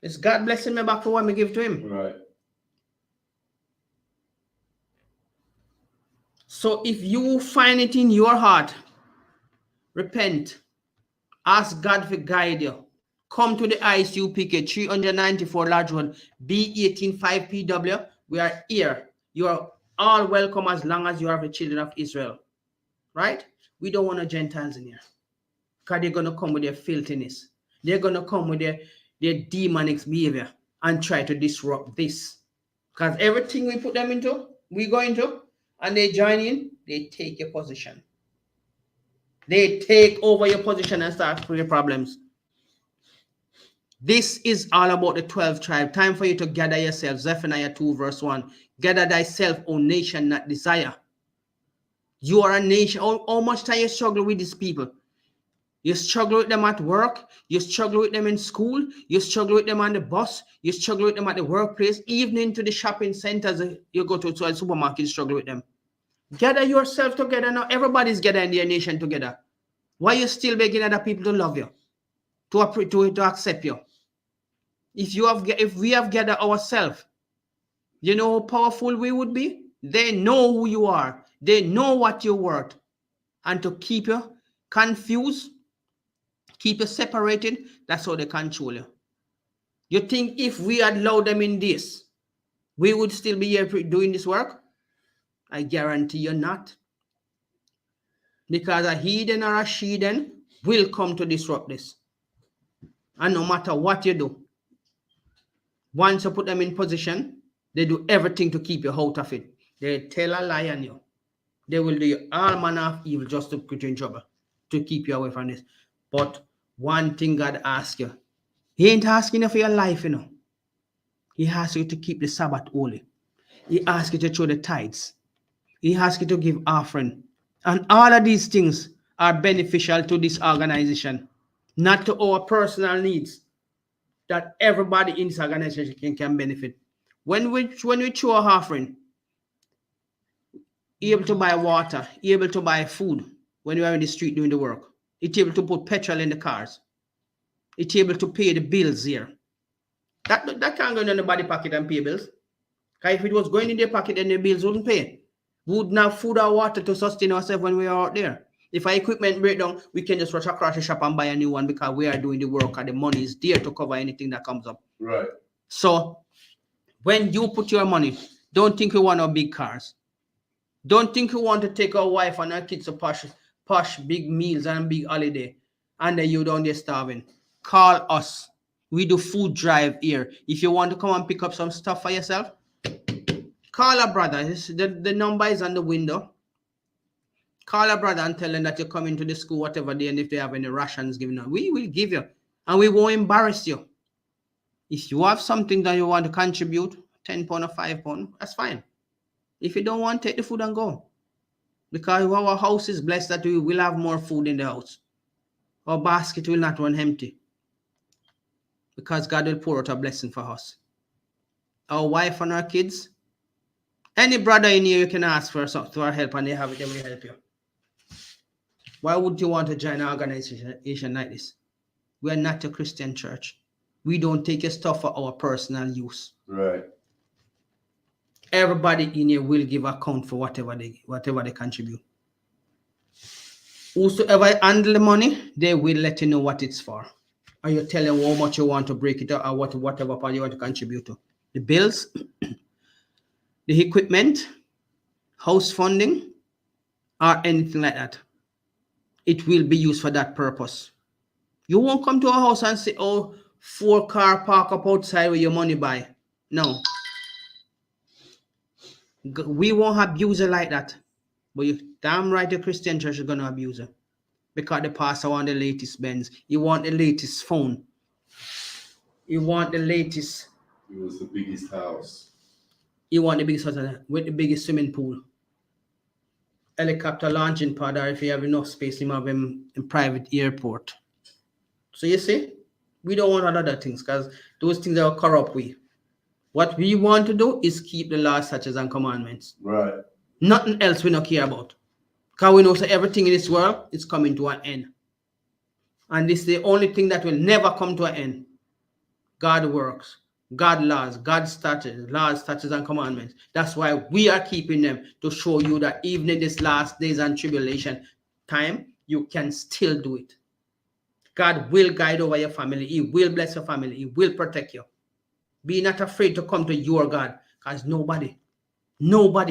It's God blessing me back for what I give to him. Right. So if you find it in your heart, repent. Ask God to guide you. Come to the I.S.U.P.K. 394 Lodge Road, B185PW. We are here. You are all welcome as long as you are the children of Israel. Right? We don't want no Gentiles in here. Because they're going to come with their filthiness. They're going to come with their demonic behavior and try to disrupt this. Because everything we put them into, we go into, and they join in, they take your position. They take over your position and start with your problems. This is all about the 12 tribes. Time for you to gather yourself. Zephaniah 2 verse 1. Gather thyself, O nation, not desire. You are a nation. How much time you struggle with these people? You struggle with them at work. You struggle with them in school. You struggle with them on the bus. You struggle with them at the workplace. Even into the shopping centers you go to a supermarket, you struggle with them. Gather yourself together now. Everybody's gathering their nation together. Why you still begging other people to love you? To accept you? If we have gathered ourselves, you know how powerful we would be? They know who you are. They know what you're worth. And to keep you confused, keep you separated, that's how they control you. You think if we had allowed them in this, we would still be here doing this work? I guarantee you not. Because a heathen or a sheathen will come to disrupt this. And no matter what you do, once you put them in position, they do everything to keep you out of it. They tell a lie on you. They will do all manner of evil just to put you in trouble, to keep you away from this. But one thing God asks you, He ain't asking you for your life, you know. He asks you to keep the Sabbath holy. He asks you to throw the tithes. He asks you to give offering. And all of these things are beneficial to this organization, not to our personal needs, that everybody in this organization can benefit. When we throw an offering, able to buy water, able to buy food when you are in the street doing the work. It's able to put petrol in the cars. It's able to pay the bills here. That can't go in anybody's pocket and pay bills. Because if it was going in their pocket, then the bills wouldn't pay. We wouldn't have food or water to sustain ourselves when we are out there. If our equipment break down, we can just rush across the shop and buy a new one because we are doing the work and the money is there to cover anything that comes up. Right. So when you put your money, don't think you want no big cars. Don't think you want to take our wife and our kids to posh big meals and big holiday and then you down there starving. Call us. We do food drive here. If you want to come and pick up some stuff for yourself, call a brother. The number is on the window. Call a brother and tell them that you're coming to the school whatever day, and if they have any rations given out, we will give you. And we won't embarrass you. If you have something that you want to contribute, 10 pounds or 5 pounds, that's fine. If you don't want, take the food and go. Because our house is blessed that we will have more food in the house. Our basket will not run empty. Because God will pour out a blessing for us. Our wife and our kids, any brother in here you can ask for help and they have it, they will help you. Why would you want to join an organization like this? We are not a Christian church. We don't take your stuff for our personal use. Right. Everybody in here will give account for whatever they contribute. Whosoever handle the money, they will let you know what it's for. Or you tell them how much you want to break it up or whatever part you want to contribute to. The bills, the equipment, house funding, or anything like that. It will be used for that purpose. You won't come to a house and say, oh, 4-car park up outside where your money buy. No. We won't abuse it like that. But you damn right the Christian church is going to abuse it. Because the pastor want the latest Benz. You want the latest phone. You want the latest. It was the biggest house. You want the biggest house with the biggest swimming pool. Helicopter launching pad, or if you have enough space, you have them in private airport. So you see, we don't want other things because those things are corrupt. What we want to do is keep the laws, statutes, and commandments. Right. Nothing else we don't care about. Because we know so everything in this world is coming to an end. And this is the only thing that will never come to an end. God works. God laws, God statutes, laws, statutes, and commandments. That's why we are keeping them to show you that even in this last days and tribulation time, you can still do it. God will guide over your family. He will bless your family. He will protect you. Be not afraid to come to your God, because nobody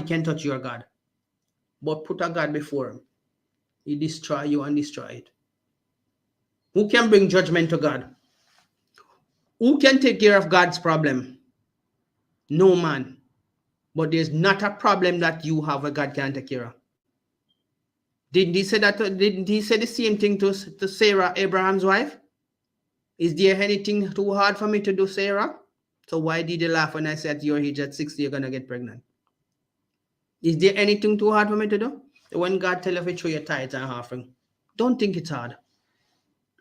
can touch your God. But put a God before him. He destroy you and destroy it. Who can bring judgment to God? Who can take care of God's problem? No man. But there's not a problem that you have that God can take care of. Didn't he say that? Didn't he say the same thing to Sarah, Abraham's wife? Is there anything too hard for me to do, Sarah? So why did you laugh when I said your age at 60 you're gonna get pregnant? Is there anything too hard for me to do? When God tell you to show your tithes and offering, don't think it's hard.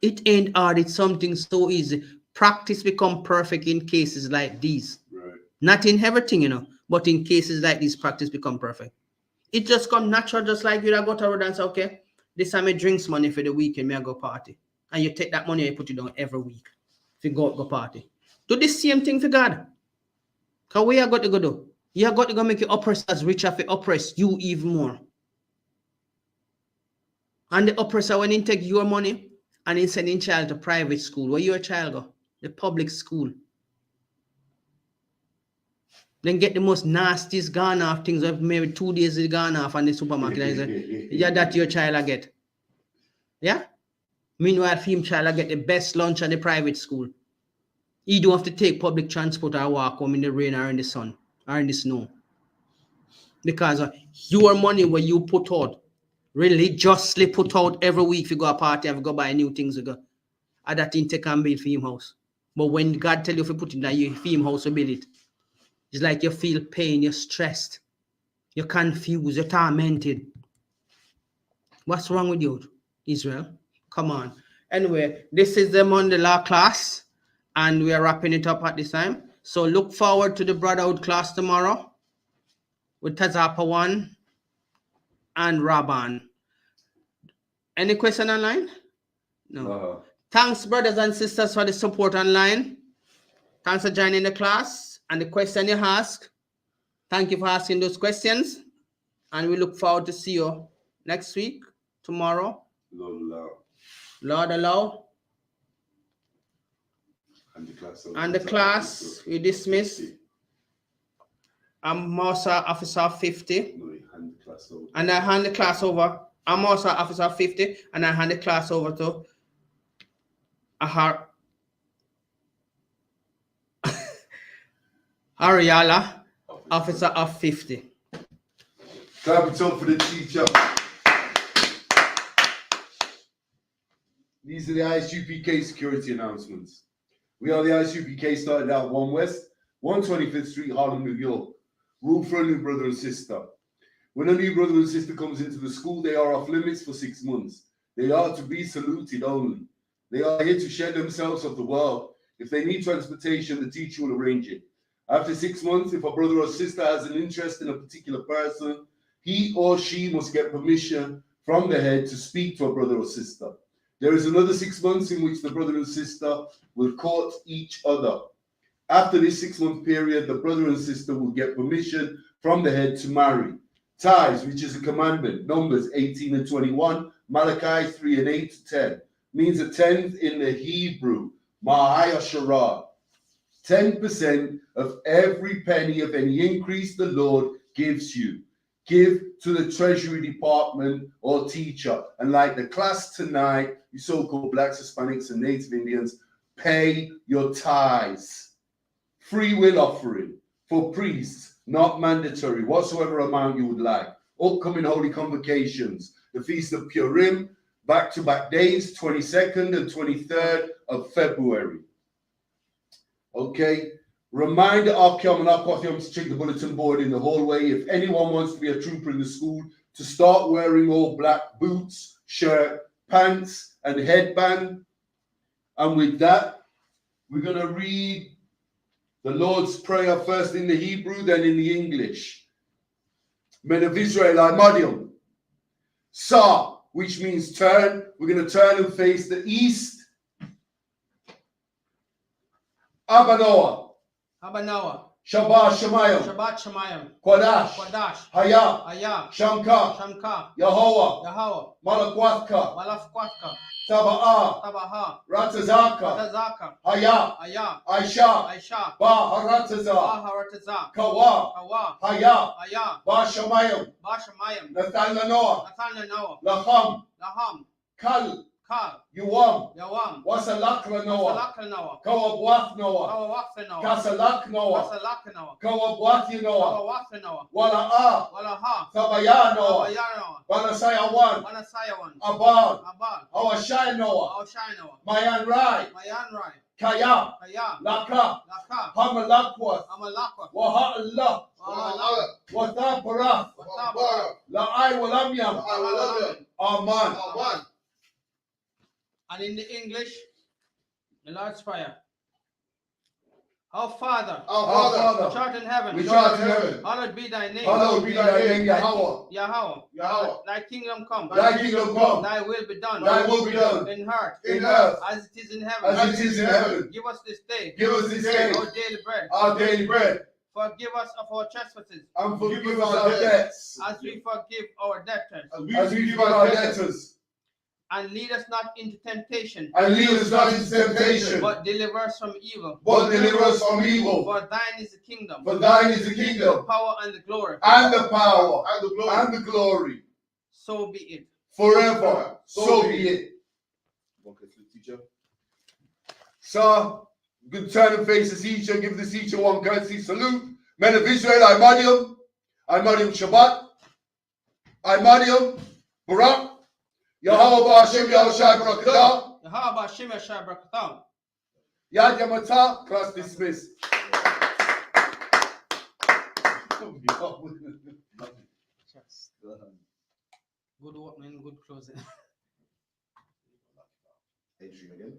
It ain't hard. It's something so easy. Practice become perfect in cases like these. Right. Not in everything, but in cases like this, practice become perfect. It just come natural, just like you go to road and say, okay, this time I drinks money for the weekend, may I go party. And you take that money and you put it down every week. If you go party. Do the same thing for God. Because we are got to go do. You are got to go make your oppressors rich if they oppress you even more. And the oppressor, when he take your money and he send in child to private school, where your child go? The public school. Then get the most nastiest gone off things of maybe 2 days they gone off on the supermarket. Yeah, that your child I get. Yeah? Meanwhile, him child I get the best lunch at the private school. He don't have to take public transport or walk home in the rain or in the sun or in the snow. Because your money where you put out, religiously put out every week if you go a party, if you go buy new things, you go. And that thing take and build for him house. But when God tell you if you put it in that, you for him house, you build it. It's like you feel pain, you're stressed, you're confused, you're tormented. What's wrong with you, Israel? Come on. Anyway, this is the Monday Law class, and we are wrapping it up at this time. So look forward to the Brotherhood class tomorrow with Tazapa 1 and Rabban. Any question online? No. Thanks, brothers and sisters, for the support online. Thanks for joining the class and the question you ask. Thank you for asking those questions. And we look forward to see you next week, tomorrow. Lord allow. And the class we dismiss. I'm Master Officer 50. And I hand the class over. I'm Master Officer 50. And I hand the class over to Ariala, Officer of 50. Clap it up for the teacher. These are the I.S.U.P.K security announcements. We are the I.S.U.P.K, started out 1 West, 125th Street, Harlem, New York. Rule for a new brother and sister. When a new brother and sister comes into the school, they are off limits for 6 months. They are to be saluted only. They are here to shed themselves of the world. If they need transportation, the teacher will arrange it. After 6 months, if a brother or sister has an interest in a particular person, he or she must get permission from the head to speak to a brother or sister. There is another 6 months in which the brother and sister will court each other. After this 6-month period, the brother and sister will get permission from the head to marry. Tithes, which is a commandment, Numbers 18 and 21, Malachi 3 and 8 to 10, means a tenth in the Hebrew, Ma'ayasharah. 10% of every penny of any increase the Lord gives you. Give to the Treasury Department or teacher. And like the class tonight, you so-called blacks, Hispanics, and Native Indians, pay your tithes. Free will offering for priests, not mandatory, whatsoever amount you would like. Upcoming holy convocations, the Feast of Purim, back-to-back days, 22nd and 23rd of February. Okay, remind the Archeom and Aquathium to check the bulletin board in the hallway. If anyone wants to be a trooper in the school, to start wearing all black boots, shirt, pants, and headband. And with that, we're going to read the Lord's Prayer first in the Hebrew, then in the English. Men of Israelite, Madium. Sa, which means turn. We're going to turn and face the east. Abanoah. Shabbat Shemayim. Quadash. Haya. Shamka. Yahweh. Malakwatka. Taba'a. Ratazaka. Haya. Aisha. Ba-Haratazah. Kawa. Haya. Ba-Shemayim. Nathanael. Laham. Kal. Yuam. Wasalak Noah. Kawabwath Noah. Kasalak Noah. Kawabwath Noah. Wala'a. Tabaya Noah. Banasayawan. Abad. Awashai Noah. Mayan Rai. Kaya. Laka. Hamalakwath. Waha'allah. Wathabarath. La'ai Walamyam. Aman. And in the English, the Lord's Prayer. Our Father, Our Father, which art in heaven, which art in heaven, hallowed be thy name. hallowed be thy name, Yahweh. Yahweh. Yahweh. Thy kingdom come. Thy kingdom come. Thy will be done. Thy will be done In earth. in earth As it is in heaven. as it is in heaven. Give us this day. Give us this day Our daily bread. our daily bread, Forgive us of our trespasses, and forgive us our debts, as we forgive our debtors. as we forgive our debtors. And lead us not into temptation, And lead us not into temptation, but deliver us from evil. but deliver us from evil. For thine is the kingdom, For thine is the the kingdom, power, and the glory. and the power, and the glory, So be it. forever. So be it. Okay, teacher. So, good turn and face the teacher. Give the teacher one courtesy salute. Men of Israel, I-Madium Shabbat, I-Madium Barak. Yahweh Hashem Yahushai Barakatah. Yahweh Hashem Yahushai Barakatah. Yad Yamata, class dismissed. Good opening, good closing. Adrian again.